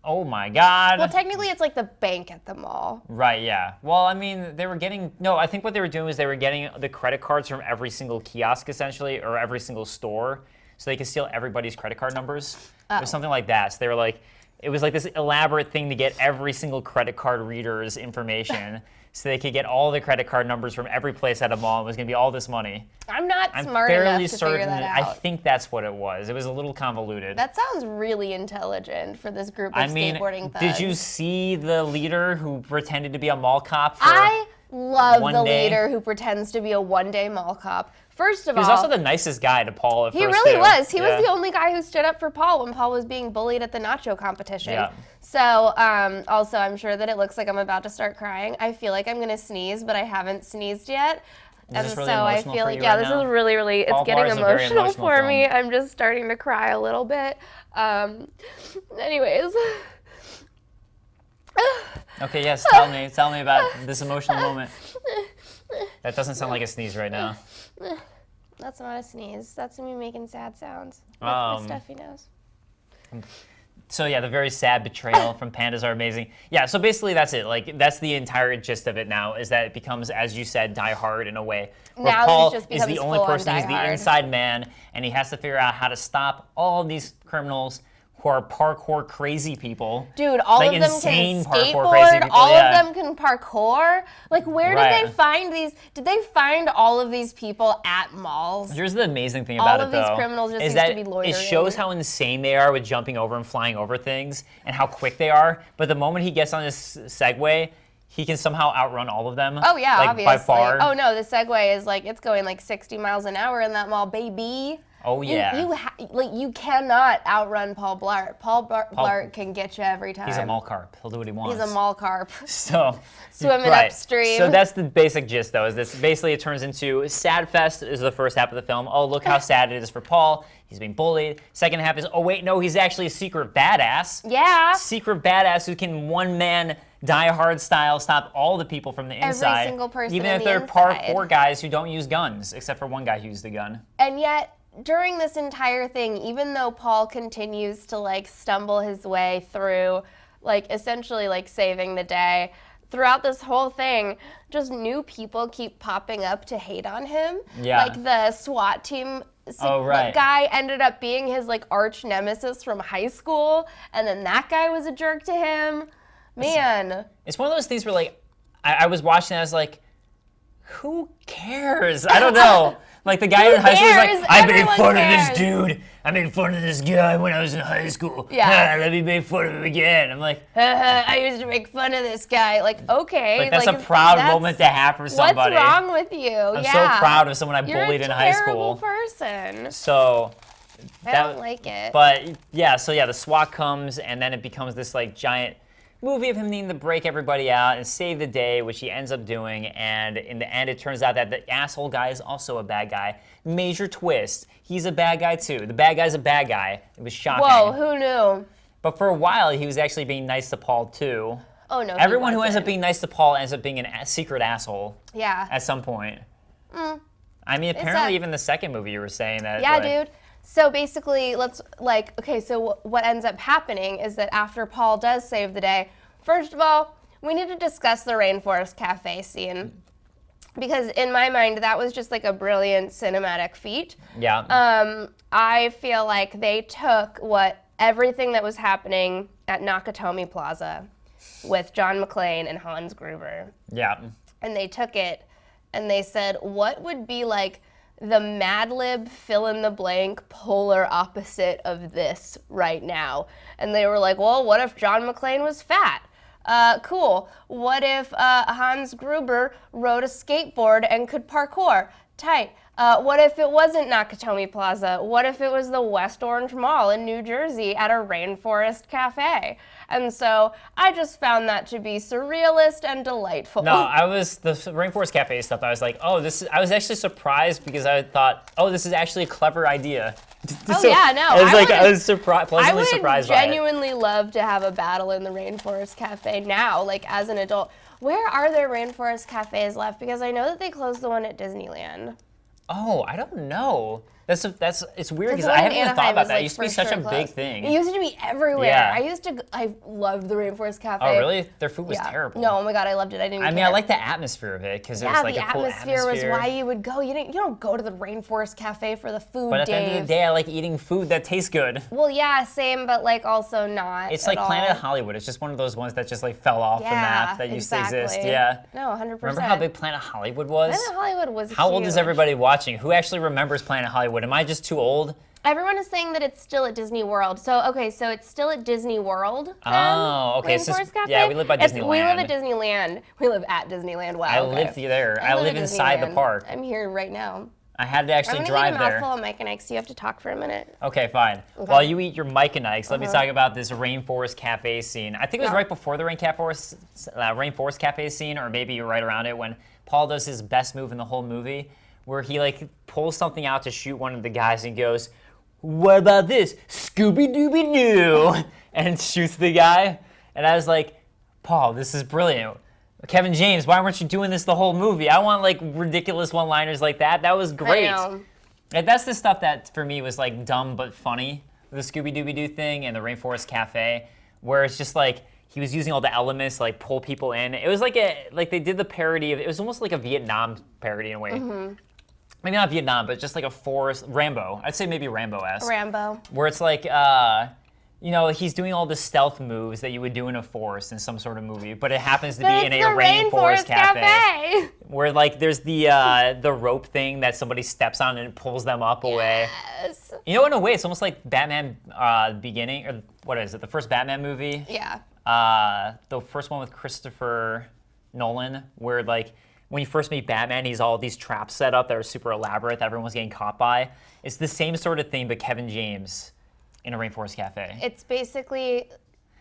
Oh my God. Well, technically, it's like the bank at the mall. Right, yeah. Well, I mean, I think what they were doing was they were getting the credit cards from every single kiosk, essentially, or every single store, so they could steal everybody's credit card numbers. It was something like that. So they were like, it was like this elaborate thing to get every single credit card reader's information, so they could get all the credit card numbers from every place at a mall. It was going to be all this money. I'm not I'm smart fairly enough to figure certain. that I out. think that's what it was. It was a little convoluted. That sounds really intelligent for this group of skateboarding thugs. did you see the leader who pretended to be a mall cop for I love one the day? leader who pretends to be a one-day mall cop. First of He was all, also the nicest guy to Paul at he first, really too. was. He Yeah. was the only guy who stood up for Paul when Paul was being bullied at the nacho competition. Yeah. So, also, I'm sure that it looks like I'm about to start crying. I feel like I'm gonna sneeze, but I haven't sneezed yet. And this so really I emotional feel for like, you yeah, right this now? is really, really, it's Paul getting Blart is a very emotional emotional for me. film. I'm just starting to cry a little bit. Anyways. Okay, yes, tell me about this emotional moment. That doesn't sound like a sneeze right now. That's not a sneeze. That's me making sad sounds. With my stuffy nose. So yeah, the very sad betrayal from Pandas Are Amazing. Yeah, so basically that's it. Like that's the entire gist of it now, is that it becomes, as you said, Die Hard in a way. Where Now Paul this just is the becomes only full-on person, he's Die the Hard. inside man, and he has to figure out how to stop all of these criminals who are parkour crazy people. Dude, all like of them insane can parkour crazy skateboard. people. All yeah. of them can parkour. Like, where did Right. they find these? Did they find all of these people at malls? Here's the amazing thing All about of it, though, these criminals just is used that to be loitering. it shows how insane they are with jumping over and flying over things, and how quick they are. But the moment he gets on this Segway, he can somehow outrun all of them. Oh yeah, like, obviously. by far. Oh no, the Segway is like it's going like 60 miles an hour in that mall, baby. Oh, yeah. You cannot outrun Paul Blart. Paul Blart can get you every time. He's a mall carp. He'll do what he wants. He's a mall carp. So Swimming right. upstream. So that's the basic gist, though. Is this basically it turns into Sad Fest is the first half of the film. Oh, look how sad it is for Paul. He's being bullied. Second half is, oh wait, no, he's actually a secret badass. Yeah. Secret badass who can one man Die Hard style, stop all the people from the inside. Every single person even on if the they're inside. parkour guys who don't use guns, except for one guy who used a gun. And yet, during this entire thing, even though Paul continues to like stumble his way through, like essentially like saving the day, throughout this whole thing, just new people keep popping up to hate on him. Yeah. Like the SWAT team right. guy ended up being his like arch nemesis from high school, and then that guy was a jerk to him. Man. It's one of those things where like, I was watching and I was like, who cares? I don't know. Like the guy in high school was cares? like, I made Everyone fun cares. of this dude. I made fun of this guy when I was in high school. Yeah. Let me make fun of him again. I'm like, I used to make fun of this guy. Like, okay. like that's a proud moment to have for somebody. What's wrong with you? I'm so proud of someone I bullied in high school. You're a terrible person. So I don't like it. But yeah, so yeah, the SWAT comes and then it becomes this like giant movie of him needing to break everybody out and save the day, which he ends up doing. And in the end, it turns out that the asshole guy is also a bad guy. Major twist. He's a bad guy too. The bad guy's a bad guy. It was shocking. Whoa, who knew? But for a while, he was actually being nice to Paul too. Oh no. Everyone who ends up being nice to Paul ends up being a secret asshole. Yeah. At some point. I mean, apparently even the second movie you were saying that. Yeah, like, dude. So basically, so what ends up happening is that after Paul does save the day, first of all, we need to discuss the Rainforest Cafe scene. Because in my mind, that was just like a brilliant cinematic feat. Yeah. I feel like they took everything that was happening at Nakatomi Plaza with John McClane and Hans Gruber. Yeah. And they took it and they said, what would be like the Mad Lib fill-in-the-blank polar opposite of this right now? And they were like, well, what if John McClane was fat? Cool. What if Hans Gruber rode a skateboard and could parkour? Tight. What if it wasn't Nakatomi Plaza? What if it was the West Orange Mall in New Jersey at a Rainforest Cafe? And so I just found that to be surrealist and delightful. No, the Rainforest Cafe stuff, I was like, I was actually surprised because I thought, this is actually a clever idea. Oh, yeah, no. I was pleasantly surprised by it. I would genuinely love to have a battle in the Rainforest Cafe now, like as an adult. Where are there Rainforest Cafes left? Because I know that they closed the one at Disneyland. Oh, I don't know. It's weird because The I one in haven't even thought Anaheim about is, that. like, It used to be for such sure a big closed. thing. It used to be everywhere. Yeah. I loved the Rainforest Cafe. Oh, really? Their food was terrible. No, oh my God, I loved it. I didn't I mean, care. I like the atmosphere of it because it was Yeah, like the a cool atmosphere was why you would go. You don't go to the Rainforest Cafe for the food, But at the end of the day, I like eating food that tastes good. Well, yeah, same, but like also not. It's at like Planet all. Hollywood. It's just one of those ones that just like fell off the map that used to exist. exactly. Yeah. No, 100%. Remember how big Planet Hollywood was? Planet Hollywood was How old is huge. everybody watching? Who actually remembers Planet Hollywood? Am I just too old? Everyone is saying that it's still at Disney World. So it's still at Disney World. Then, Oh, okay. Rainforest Cafe? Yeah, we live by We live Disneyland. at Disneyland. We live at Disneyland. Wow. I okay. live there. I live at inside the Disneyland. park. I'm here right now. I had to actually I'm gonna drive eat a there. mouthful of Mike and Ike, so you have to talk for a minute. Okay, fine. While you eat your Mike and Ike's, let me talk about this Rainforest Cafe scene. I think it was right before the Rainforest Cafe scene, or maybe right around it, when Paul does his best move in the whole movie, where he like pulls something out to shoot one of the guys and goes, "What about this? Scooby-Dooby-Doo!" and shoots the guy. And I was like, Paul, this is brilliant. Kevin James, why weren't you doing this the whole movie? I want like ridiculous one-liners like that. That was great. I know. And that's the stuff that for me was like dumb but funny. The Scooby-Dooby-Doo thing and the Rainforest Cafe, where it's just like he was using all the elements to like pull people in. It was like they did the parody of it was almost like a Vietnam parody in a way. Mm-hmm. Maybe not Vietnam, but just like a forest Rambo. I'd say maybe Rambo-esque. Rambo. Where it's like he's doing all the stealth moves that you would do in a forest in some sort of movie, but it happens to be in a Rainforest Cafe. Where like there's the rope thing that somebody steps on and it pulls them up away. Yes. You know, in a way, it's almost like Batman beginning, or what is it, the first Batman movie? Yeah. The first one with Christopher Nolan, where like when you first meet Batman, he's all these traps set up that are super elaborate that everyone's getting caught by. It's the same sort of thing, but Kevin James in a Rainforest Cafe. It's basically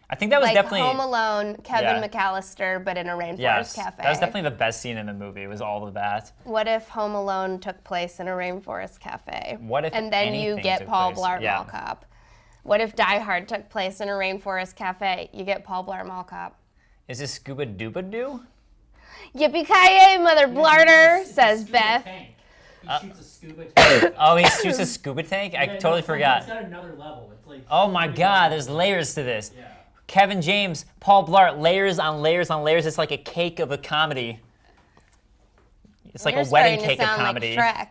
I think that was like definitely Home Alone, Kevin Yeah. McAllister, but in a Rainforest yes, Cafe. that was definitely the best scene in the movie. Was all of that. What if Home Alone took place in a Rainforest Cafe? What if and then you anything get took Paul place? Blart Yeah. Mall Cop? What if Die Hard took place in a Rainforest Cafe? You get Paul Blart Mall Cop. Is this Scuba Dooba Doo? Yippee-ki-yay, Mother Blarter, says Beth. Tank. He shoots a scuba tank. Oh, he shoots a scuba tank? I totally forgot. It's got another level. It's like. Oh my God, there's layers to this. Yeah. Kevin James, Paul Blart, layers on layers on layers. It's like a cake of a comedy. It's like You're a wedding starting to cake of sound comedy. Like Shrek.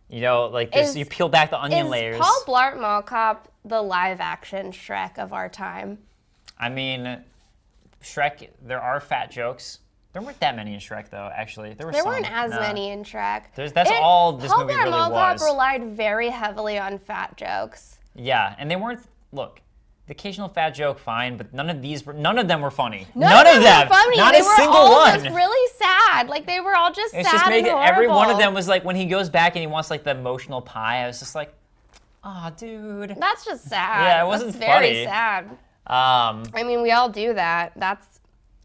You know, like this, you peel back the onion Is layers. Paul Blart Mall Cop the live-action Shrek of our time? I mean, Shrek, there are fat jokes. There weren't that many in Shrek, though, actually. There There weren't as many in Shrek. That's all this Paul movie Blart really Mall was. Cop relied very heavily on fat jokes. Yeah, and they weren't, look, the occasional fat joke, fine, but none of them were funny. None of them were funny. Not They a were single all one. just really sad. Like, they were all just It's sad just and making horrible. every one of them was like when he goes back and he wants like the emotional pie. I was just like, oh, dude. That's just sad. Yeah, it wasn't That's very funny. sad. I mean, we all do that.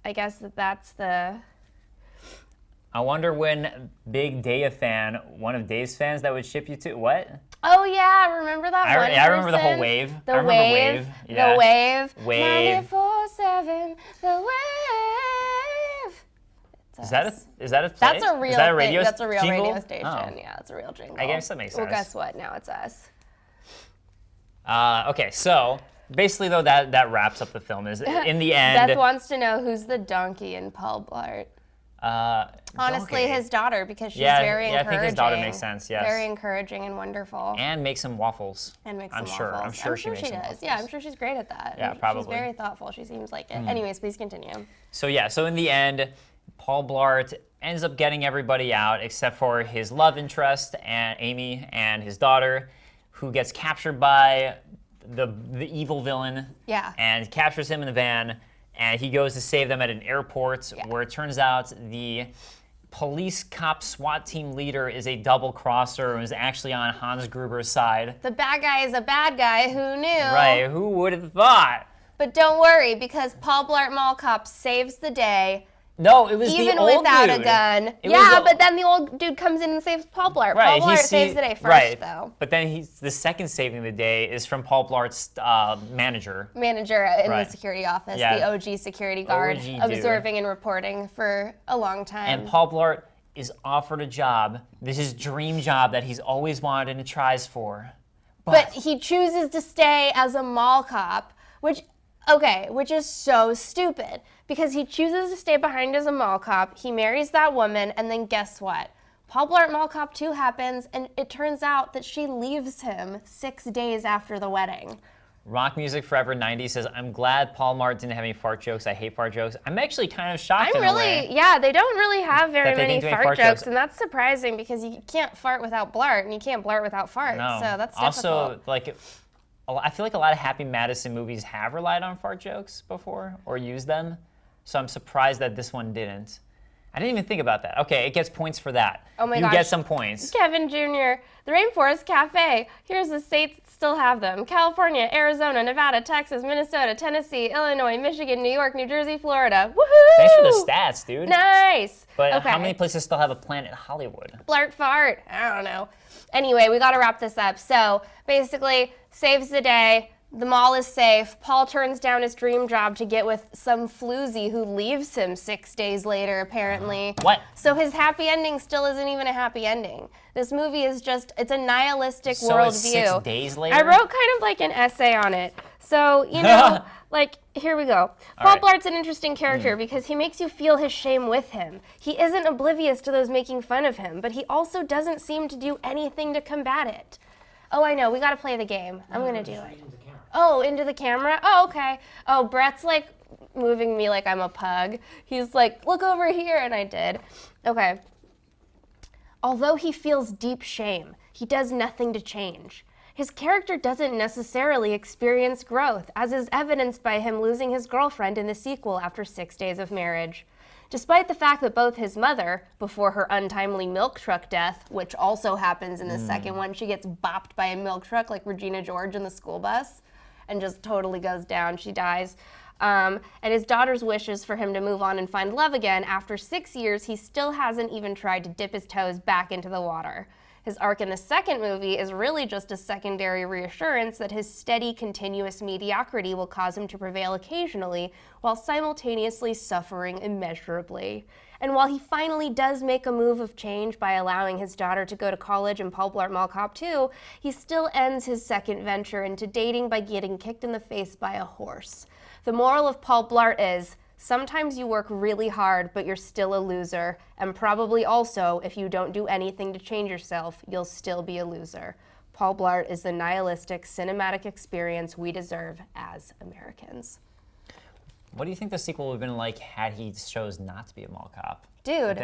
I guess that's the... I wonder when Big Dave fan, one of Dave's fans that would ship you to what? Oh yeah, remember that one I remember the whole person? wave. The I remember wave. Yeah. The wave. Wave. 94.7. The wave. Is that a place? That's a real Is that a thing. radio That's a real jingle? radio station. Oh. Yeah, that's a real jingle. I guess that makes Well, sense. guess what? Now it's us. Okay, so basically though that wraps up the film. Is in the end. Beth wants to know who's the donkey in Paul Blart. Honestly, donkey. his daughter, because she's Yeah, very yeah, I encouraging. think his daughter makes sense, yes. Very encouraging and wonderful. And make some waffles. And makes I'm some sure. waffles. I'm sure she makes some does. waffles. Yeah, I'm sure she's great at that. Yeah, She's probably. very thoughtful. She seems like it. Anyways, please continue. So in the end, Paul Blart ends up getting everybody out except for his love interest, and Amy, and his daughter, who gets captured by the evil villain. Yeah. And captures him in the van, and he goes to save them at an airport, where it turns out the police cop SWAT team leader is a double crosser and is actually on Hans Gruber's side. The bad guy is a bad guy. Who knew? Right? Who would have thought? But don't worry, because Paul Blart Mall Cop saves the day, No, it was even the old without dude. a gun. It was Yeah, the- but then the old dude comes in and saves Paul Blart. Right, Paul Blart saves the day first, though. But then the second saving the day is from Paul Blart's manager. Manager in Right. the security office, Yeah. the OG security guard, OG dude. observing and reporting for a long time. And Paul Blart is offered a job. This is dream job that he's always wanted and tries for. But he chooses to stay as a mall cop, which is so stupid. Because he chooses to stay behind as a mall cop, he marries that woman, and then guess what? Paul Blart Mall Cop 2 happens, and it turns out that she leaves him 6 days after the wedding. Rock Music Forever 90 says, I'm glad Paul Blart didn't have any fart jokes. I hate fart jokes. I'm actually kind of shocked in a way. Yeah, they don't really have very That they many didn't do any fart fart jokes, jokes. and that's surprising because you can't fart without Blart, and you can't Blart without fart, No. so that's Also, difficult. like, I feel like a lot of Happy Madison movies have relied on fart jokes before or used them. So I'm surprised that this one didn't. I didn't even think about that. Okay, it gets points for that. Oh my you gosh. get some points. Kevin Jr., the Rainforest Cafe. Here's the states that still have them. California, Arizona, Nevada, Texas, Minnesota, Tennessee, Illinois, Michigan, New York, New Jersey, Florida. Woohoo! Thanks for the stats, dude. Nice. But okay. how many places still have a Planet Hollywood? Blart fart. I don't know. Anyway, we got to wrap this up. So basically, saves the day. The mall is safe. Paul turns down his dream job to get with some floozy who leaves him 6 days later, apparently. What? So his happy ending still isn't even a happy ending. This movie is just, it's a nihilistic So worldview. it's 6 days later? I wrote kind of like an essay on it. So, you know, like, here we go. Paul right. Blart's an interesting character because he makes you feel his shame with him. He isn't oblivious to those making fun of him, but he also doesn't seem to do anything to combat it. Oh, I know, we gotta play the game. I'm gonna do it. Oh, into the camera? Oh, okay. Oh, Brett's like moving me like I'm a pug. He's like, look over here, and I did. Okay. Although he feels deep shame, he does nothing to change. His character doesn't necessarily experience growth, as is evidenced by him losing his girlfriend in the sequel after 6 days of marriage. Despite the fact that both his mother, before her untimely milk truck death, which also happens in the second one, she gets bopped by a milk truck like Regina George in the school bus and just totally goes down, she dies. And his daughter's wishes for him to move on and find love again. After 6 years, he still hasn't even tried to dip his toes back into the water. His arc in the second movie is really just a secondary reassurance that his steady, continuous mediocrity will cause him to prevail occasionally while simultaneously suffering immeasurably. And while he finally does make a move of change by allowing his daughter to go to college in Paul Blart Mall Cop 2, he still ends his second venture into dating by getting kicked in the face by a horse. The moral of Paul Blart is, sometimes you work really hard, but you're still a loser. And probably also, if you don't do anything to change yourself, you'll still be a loser. Paul Blart is the nihilistic cinematic experience we deserve as Americans. What do you think the sequel would have been like had he chose not to be a mall cop? Dude,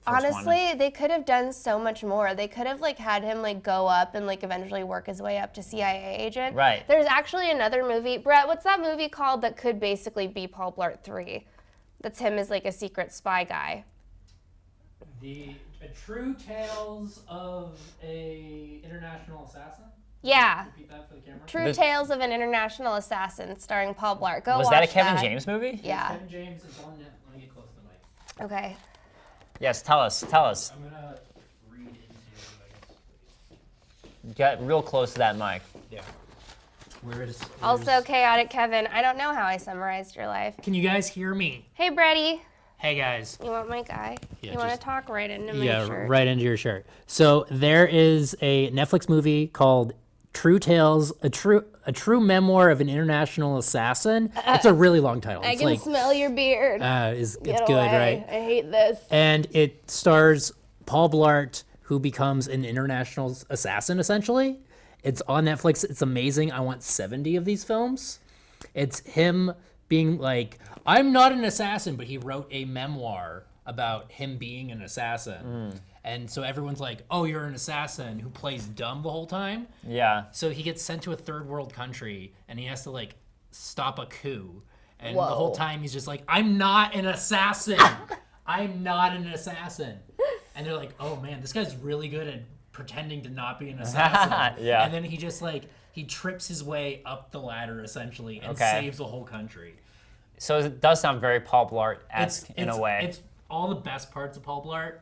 honestly, they could have done so much more. They could have had him go up and eventually work his way up to CIA agent. Right. There's actually another movie. Brett, what's that movie called that could basically be Paul Blart 3? That's him as a secret spy guy. The True Tales of a International Assassin? Yeah. Repeat that for the camera. True Tales of an International Assassin starring Paul Blart. Go Was watch that a Kevin James movie? Yeah. Kevin James is on net. Let me get close to the mic. Okay. Yes, tell us. I'm gonna read into it. Get real close to that mic. Yeah. Where's Also, Chaotic Kevin, I don't know how I summarized your life. Can you guys hear me? Hey, Brady. Hey guys. You want my guy? Yeah, you want to just- talk right into my shirt? right into your shirt. So there is a Netflix movie called True Tales, a true memoir of an international assassin. It's a really long title. I It's can smell your beard. it's Get good, away. right? I hate this. And it stars Paul Blart, who becomes an international assassin, essentially. It's on Netflix. It's amazing. I want 70 of these films. It's him being I'm not an assassin, but he wrote a memoir about him being an assassin. And so everyone's like, oh, you're an assassin who plays dumb the whole time? Yeah. So he gets sent to a third world country, and he has to, stop a coup. And Whoa. the whole time he's just like, I'm not an assassin. I'm not an assassin. And they're like, oh, man, this guy's really good at pretending to not be an assassin. Yeah. And then he just, he trips his way up the ladder, essentially, and Okay. saves the whole country. So it does sound very Paul Blart-esque in a way. It's all the best parts of Paul Blart,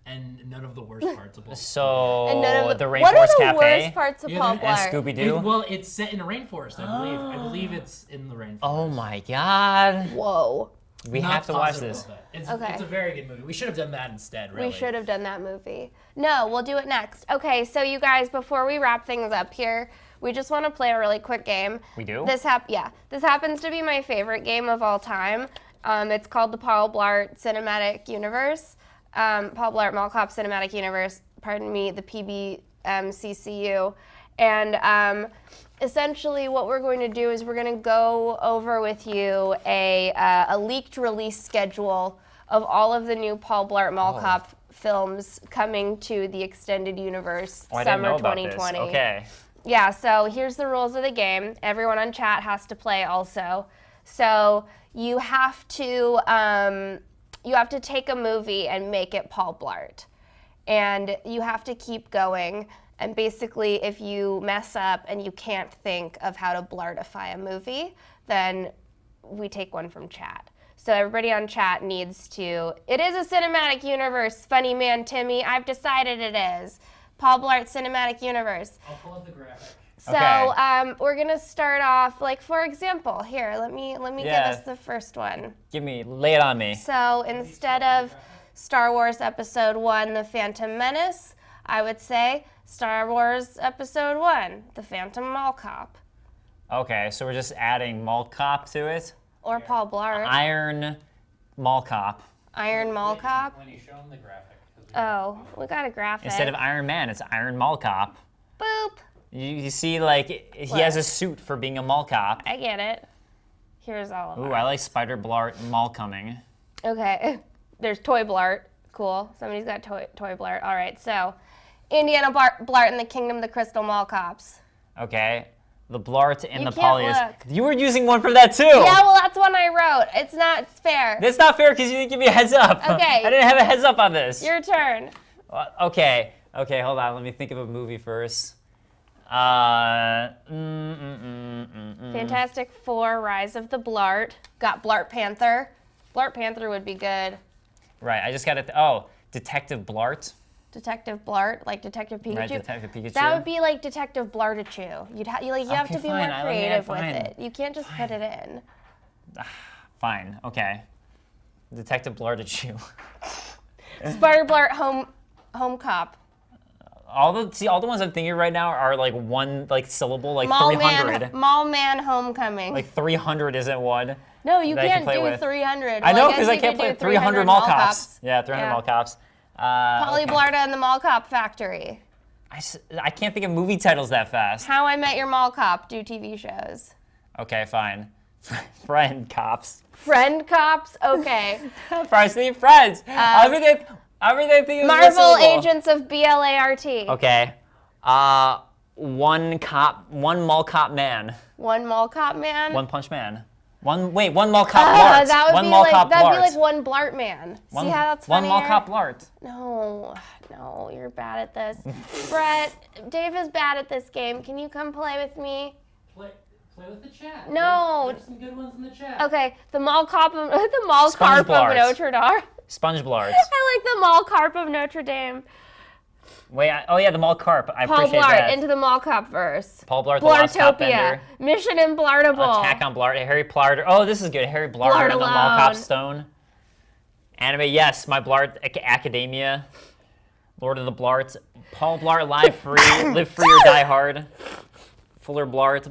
and none of the worst parts of Paul Blart. So And none of the what are Rainforest the Cafe worst parts of Yeah, Paul and and Blart? Scooby-Doo. Well, it's set in a rainforest, I believe. I believe it's in the rainforest. Oh my God. Whoa. We Not have to watch positive this. about it. It's, Okay. it's a very good movie. We should have done that instead, really. We should have done that movie. No, we'll do it next. Okay, so you guys, before we wrap things up here, we just want to play a really quick game. We do? This happens to be my favorite game of all time. It's called the Paul Blart Cinematic Universe. Paul Blart Mall Cop Cinematic Universe, pardon me, the PBCCU. And essentially what we're going to do is we're going to go over with you a leaked release schedule of all of the new Paul Blart Mall Cop films coming to the extended universe Oh, I didn't summer know about 2020. this. Okay. Yeah, so here's the rules of the game. Everyone on chat has to play also. So you have to take a movie and make it Paul Blart. And you have to keep going. And basically, if you mess up and you can't think of how to blartify a movie, then we take one from chat. So everybody on chat needs to, it is a cinematic universe, funny man Timmy. I've decided it is. Paul Blart Cinematic Universe. I'll pull up the graphic. So Okay. we're gonna start off, for example, here, let me give Yeah. us the first one. Lay it on me. So instead of Star Wars Episode 1, The Phantom Menace, I would say Star Wars Episode 1, The Phantom Mall Cop. Okay, so we're just adding Mall Cop to it. Or Paul Blart. Iron Mall Cop. Iron Mall Cop. When you show them the graphic. 'cause we- Oh, we got a graphic. Instead of Iron Man, it's Iron Mall Cop. Boop. You see, he has a suit for being a mall cop. I get it. Here's all of Ooh, them. I like Spider Blart Mall Coming. Okay, there's Toy Blart. Cool. Somebody's got Toy Blart. All right, so Indiana Blart and the Kingdom of the Crystal Mall Cops. Okay, the Blart and You the can't Polyus. look. You were using one for that too. Yeah, well, that's one I wrote. It's not fair. That's not fair because you didn't give me a heads up. Okay. I didn't have a heads up on this. Your turn. Okay, hold on. Let me think of a movie first. Fantastic Four, Rise of the Blart. Got Blart Panther. Blart Panther would be good. Right, I just got it. Oh, Detective Blart. Detective Blart, like Detective Pikachu. Right, Detective Pikachu. That would be like Detective Blartachu. You have to be fine. more creative with Fine. it. You can't just put it in. Fine. Okay. Detective Blartachu. Sparta Blart home cop. All the ones I'm thinking right now are like one syllable, like Mall 300. Mall Man Homecoming. Like 300 isn't one. No, you that I can can't play do with. 300. I know because because I can't play 300 mall cops. Yeah, 300 mall cops. Polly Okay. Blarta and the Mall Cop Factory. I can't think of movie titles that fast. How I Met Your Mall Cop. Do TV shows. Okay, fine. Friend cops. Friend cops. Okay. Varsity Friends. Everything is Marvel listenable. Agents of BLART. Okay. One mall cop man. One Mall Cop Man. One punch man. One mall cop Blart. That would one be mall like cop that'd Blart. be like one Blart Man. See how that's one funnier? mall cop Blart. No, you're bad at this. Brett, Dave is bad at this game. Can you come play with me? Play with the chat. No. There's some good ones in the chat. Okay, the Mall Carp of Blart. Notre Dame. Sponge Blart. I like the Mall Carp of Notre Dame. Wait, the mall carp. I Paul appreciate Blart that. into the Mall Cop verse. Paul Blart, the Lost Cop Blartopia. Bender. Mission Imblartable. Attack on Blart. Harry Blart. Oh, this is good. Harry Blart, Blart and the alone. Mall Cop Stone. Anime, yes. My Blart Academia. Lord of the Blarts. Paul Blart, Live Free. Live Free or Die Hard. Fuller Blart.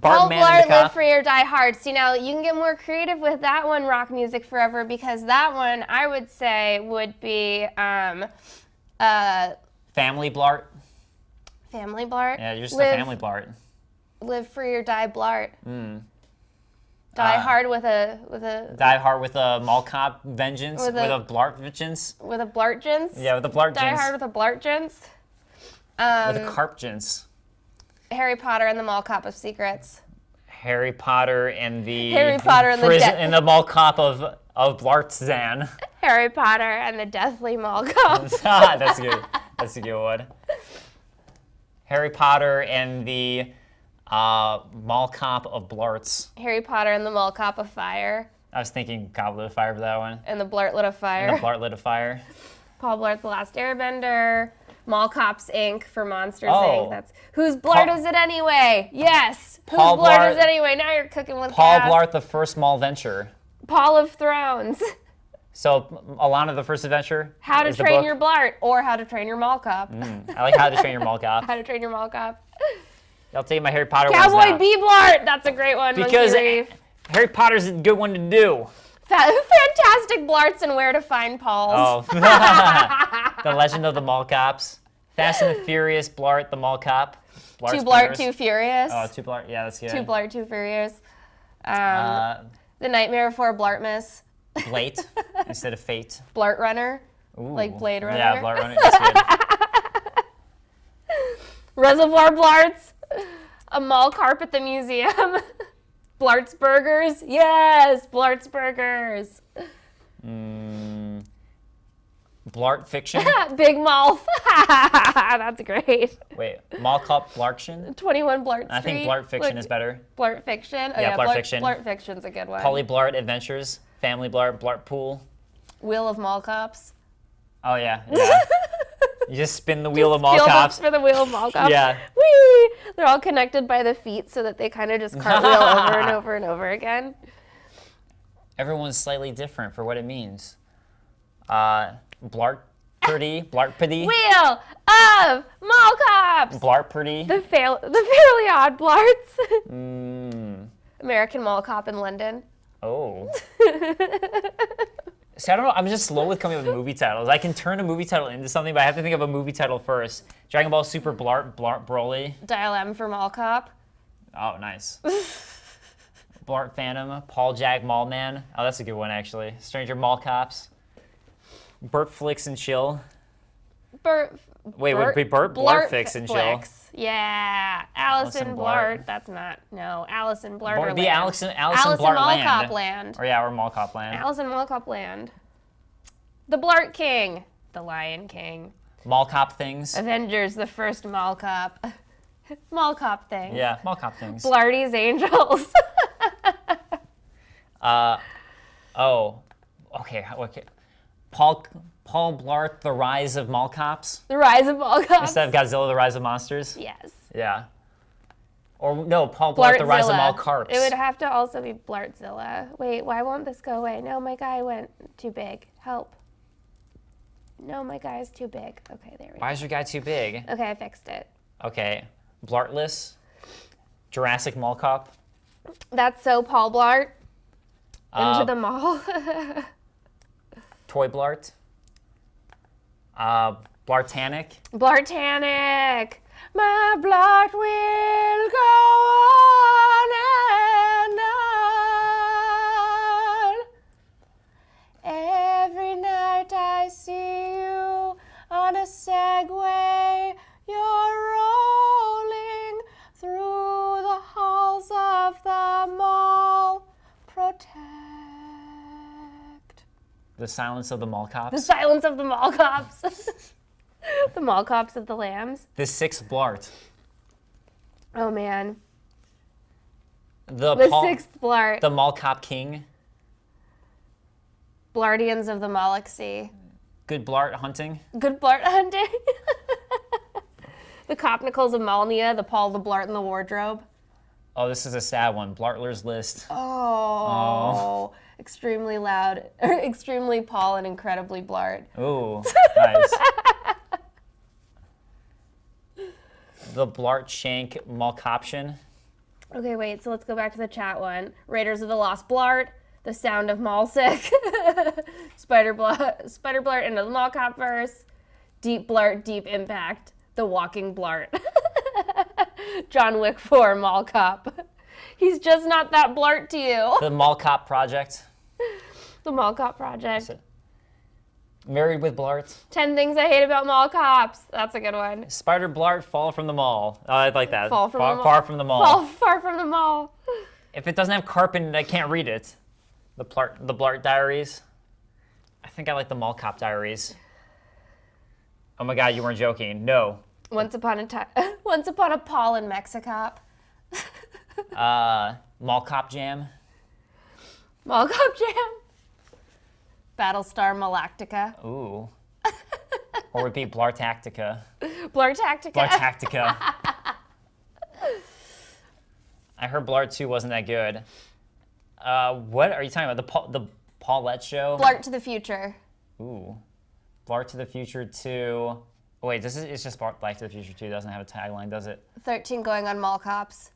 Paul Bartman Blart, and the Live Cop. Free or Die Hard. See, now you can get more creative with that one, Rock Music Forever, because that one I would say would be Family Blart. Family Blart. Yeah, you're just Live, a Family Blart. Live Free or Die Blart. Die Hard with a Die Hard with a Mall Cop Vengeance. With With a- a Blart Vengeance. with a Blartgens. Yeah, with a Blart Die Hard with a Blartgens. With a Carpgens. Harry Potter and the Mall Cop of Secrets. Harry Potter and the Harry Potter and the prison de- and the Mall Cop of Blartzan. Harry Potter and the Deathly Mall Cop. That's good. That's a good one. Harry Potter and the Mall Cop of Blarts. Harry Potter and the Mall Cop of Fire. I was thinking Goblet of Fire for that one. And the Blartlet of Fire. And the Blart Lit of Fire. Paul Blart, The Last Airbender. Mall Cops Inc. for Monsters Oh. Inc. That's whose Blart Paul- is it anyway? Yes. Paul whose Blart Blart- is it anyway? Now you're cooking with Paul gas. Blart, The First Mall Venture. Paul of Thrones. So Alana, The First Adventure. How to is the Train book. Your Blart or How to Train Your Mall Cop. I like How to Train Your Mall Cop. How to Train Your Mall Cop. I'll take my Harry Potter ones Cowboy now. B. Blart. That's a great one. Because Monkey Reef. Harry Potter's a good one to do. Fantastic Blarts and Where to Find Pauls. Oh. The Legend of the Mall Cops. Fast and the Furious, Blart, the Mall Cop. Two Blart's Blart, Brothers. Two Furious. Oh, Two Blart. Yeah, that's good. Two Blart, Two Furious. The The Nightmare Before Blartmas. Blate instead of Fate. Blart Runner. Ooh. Like Blade Runner. Yeah, Blart Runner. That's good. Reservoir Blarts. A mall carp at the museum. Blart's Burgers. Yes, Blart's Burgers. Blart Fiction. Big Mouth. That's great. Wait, Mall Cop Blarction? 21 Blart Street. I think Blart Fiction is better. Blart Fiction. Oh, Yeah, Blart Fiction. Blart Fiction's a good one. Polly Blart Adventures. Family Blart. Blart Pool. Wheel of Mall Cops. Oh, yeah. Yeah. You just spin the wheel of Mall Field Cops. for the Wheel of Mall Cops. Yeah. Whee! They're all connected by the feet so that they kind of just cartwheel over and over and over again. Everyone's slightly different for what it means. Blartpurdy. Blartpurdy. Wheel of Mall Cops. Blartpurdy. The Fairly Odd Blarts. American Mall Cop in London. Oh. See, I don't know. I'm just slow with coming up with movie titles. I can turn a movie title into something, but I have to think of a movie title first. Dragon Ball Super Blart Broly. Dial M for Mall Cop. Oh, nice. Blart Phantom. Paul Jack Mallman. Oh, that's a good one, actually. Stranger Mall Cops. Burt Flicks and Chill. Wait, would be Burt Flicks and Chill. Flicks. Yeah. Allison Blart. Blart. That's not. No. Allison Blart. Would be Allison Allison Blart Mall Land. Cop Land. Or yeah, or Mall Cop Land. Allison Mall Cop Land. The Blart King. The Lion King. Mall Cop Things. Avengers, the first Mall Cop. Mall Cop thing. Yeah, Mall Cop Things. Blarty's Angels. Oh. Okay. Okay. Paul Paul Blart, The Rise of Mall Cops? The Rise of Mall Cops. Instead of Godzilla, The Rise of Monsters? Yes. Yeah. Or no, Paul Blart, The Rise of Mall Carps. It would have to also be Blartzilla. Wait, why won't this go away? No, my guy went too big. Help. No, my guy's too big. Okay, there we go. Why is your guy too big? Okay, I fixed it. Okay. Blartless. Jurassic Mall Cop. That's so Paul Blart. Into the mall. Toy Blart. Blartanic. Blartanic. My Blart will go on and on. Every night I see you on a Segway. You're rolling through the halls of the mall. Protect. The Silence of the Mall Cops. The Silence of the Mall Cops. The Mall Cops of the Lambs. The Sixth Blart. Oh man. The Sixth Blart. The Mall Cop King. Blardians of the Moloxy. Good Blart Hunting. Good Blart hunting. The Copnicals of Malnia. The Paul the Blart in the Wardrobe. Oh, this is a sad one. Blartler's List. Oh. Extremely loud. Extremely Paul and incredibly Blart. Ooh, nice. The Blart Shank Malcoption. Okay, wait, so let's go back to the chat one. Raiders of the Lost Blart. The Sound of Mallsick. Spider Blart into the Mall Cop verse. Deep Blart, Deep Impact. The Walking Blart. John Wick 4 Mall Cop. He's just not that Blart to you. The Mall Cop Project. The Mall Cop Project. Married with Blart. 10 Things I Hate About Mall Cops. That's a good one. Spider Blart Fall from the Mall. Oh, I like that. Fall from the mall. Far from the mall. Far from the mall. If it doesn't have carpet in it, I can't read it. The Blart Diaries. I think I like the Mall Cop Diaries. Oh my God, you weren't joking. No. Once Upon a Paul in Mexicop. Mall Cop Jam. Mall Cop Jam. Battlestar Malactica. Ooh. Or would it be Blartactica? Blartactica. Blartactica. I heard Blart 2 wasn't that good. What are you talking about? The Paulette Show? Blart to the Future. Ooh. Blart to the Future 2. Oh, wait, it's just Blart Life to the Future 2. Doesn't have a tagline, does it? 13 Going on Mall Cops.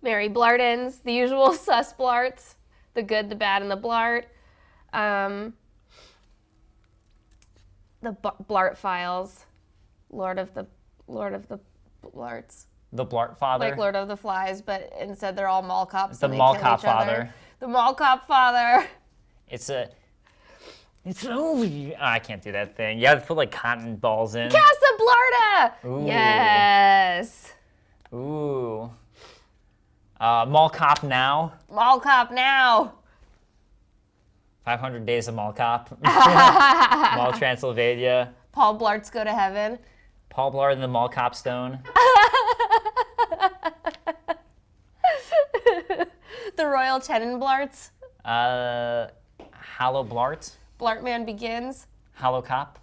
Mary Blartins, The Usual Sus Blarts, The Good, the Bad, and the Blart. The Blart Files, Lord of the Blarts. The Blart Father. Like Lord of the Flies, but instead they're all mall cops. The and they Mall kill Cop each other. Father. The Mall Cop Father. It's only. Oh, I can't do that thing. You have to put like cotton balls in. Casablarta! Ooh. Yes. Ooh. Mall Cop Now. Mall Cop Now. 500 Days of Mall Cop. Mall Transylvania. Paul Blart's Go to Heaven. Paul Blart and the Mall Cop Stone. The Royal Tenenblarts. Hallow Blart. Blartman Begins. Hallow Cop.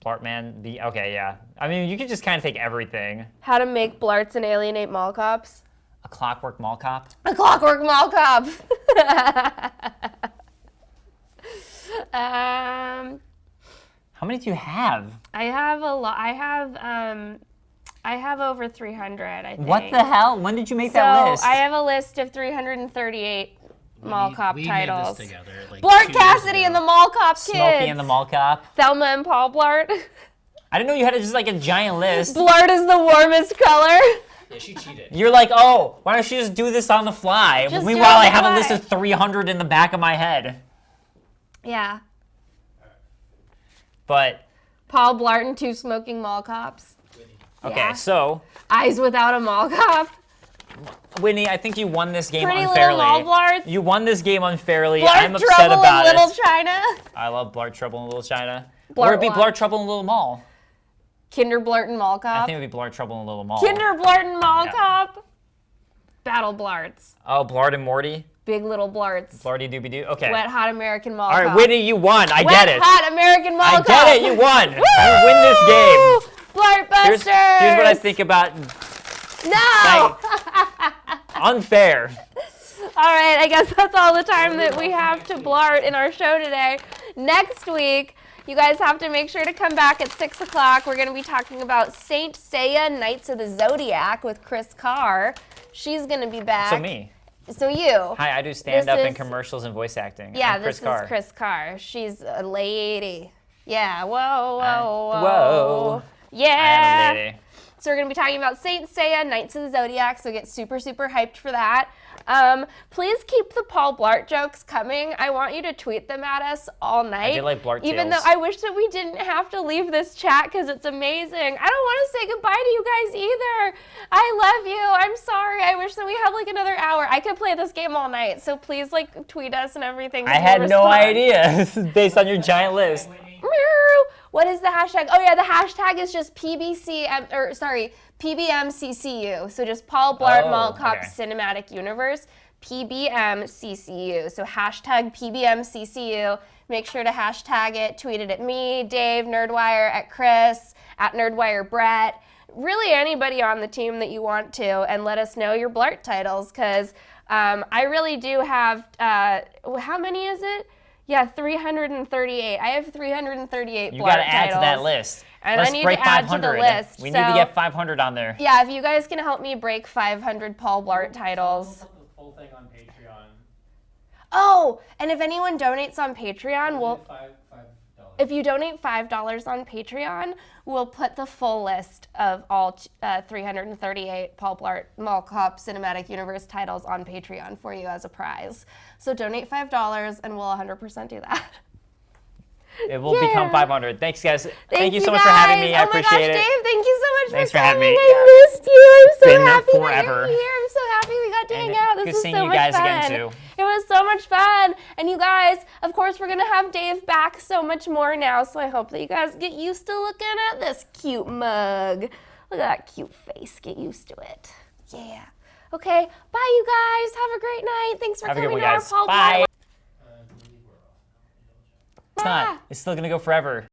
Blartman. Okay, yeah. I mean, you could just kind of take everything. How to Make Blarts and Alienate Mall Cops. A Clockwork Mall Cop. A Clockwork Mall Cop. How many do you have? I have a lot. I have over 300, I think. What the hell? When did you make that list? So I have a list of 338 Mall Cop titles. Made this together, like, Blart 2 years Cassidy ago. and the Mall Cop Kids. Smokey and the Mall Cop. Thelma and Paul Blart. I didn't know you had just like a giant list. Blart is the warmest color. Yeah, she cheated. You're like, oh, why don't you just do this on the fly? Just do Meanwhile, it on I the have a fly. list of 300 in the back of my head. Yeah. But, Paul Blart and 2 smoking mall cops. okay, Yeah. so, Eyes Without a Mall Cop. Whitney, I think you won this game Pretty unfairly. Little Mall Blarts. You won this game unfairly. Blart I'm upset Trouble about in Little it. China. I love Blart Trouble in Little China. Blart or it'd be Walk. Blart Trouble in Little Mall. Kinder Blart and Mall I Cop. think it would be Blart Trouble in Little Mall. Kinder Blart and Mall Yeah. Cop. Battle Blarts. Oh, Blart and Morty. Big Little Blarts. Blarty doobie doo. Okay. Wet Hot American Mall All right, Cop. Whitney, you won. I Wet get it. Hot American Mall I Cop. get it. You won. You win this game. Blart Busters. Here's what I think about No. unfair. All right, I guess that's all the time that we have to blart in our show today. Next week, you guys have to make sure to come back at 6 o'clock. We're going to be talking about Saint Seiya Knights of the Zodiac with Kris Carr. She's going to be back. So me. So you. Hi, I do stand-up and is- commercials and voice acting. Yeah, I'm Kris this Carr. is Kris Carr. She's a lady. Yeah, whoa, whoa, whoa. Whoa. Yeah. I am a lady. So we're going to be talking about Saint Seiya, Knights of the Zodiac, so get super, super hyped for that. Please keep the Paul Blart jokes coming. I want you to tweet them at us all night. I did like Blart Even tales. though I wish that we didn't have to leave this chat because it's amazing. I don't want to say goodbye to you guys either. I love you. I'm sorry. I wish that we had like another hour. I could play this game all night, so please like tweet us and everything. I had no idea based on your giant list. What is the hashtag? Oh yeah, the hashtag is just PBMCCU. So just Paul Blart Mall Cop okay. Cinematic Universe, PBMCCU. So hashtag PBMCCU. Make sure to hashtag it, tweet it at me, Dave, NerdWire, at Kris, at NerdWire Brett. Really anybody on the team that you want to, and let us know your Blart titles, because I really do have, how many is it? Yeah, 338. I have 338 Blart You got to add titles. to that list. And Let's I need break to add 500. to the list. We need to get 500 on there. Yeah, if you guys can help me break 500 Paul Blart titles. We'll put the full thing on Patreon. Oh, and if anyone donates on Patreon, we'll... $5. If you donate $5 on Patreon, we'll put the full list of all 338 Paul Blart Mall Cop Cinematic Universe titles on Patreon for you as a prize. So donate $5 and we'll 100% do that. It will become 500. Thanks, guys. Thank you so much guys. for having me. I oh my appreciate gosh, it. Dave, thank you so much Thanks for for having coming. me. I missed you. I'm so Been happy forever. that you're here. I'm so happy we got to And hang out. This good was seeing so you much guys fun. again, too. It was so much fun. And you guys, of course, we're going to have Dave back so much more now, so I hope that you guys get used to looking at this cute mug. Look at that cute face. Get used to it. Yeah. Okay, bye, you guys. Have a great night. Thanks for Have a good coming one, to our guys. Paul Bye. Blart. It's not. It's still going to go forever.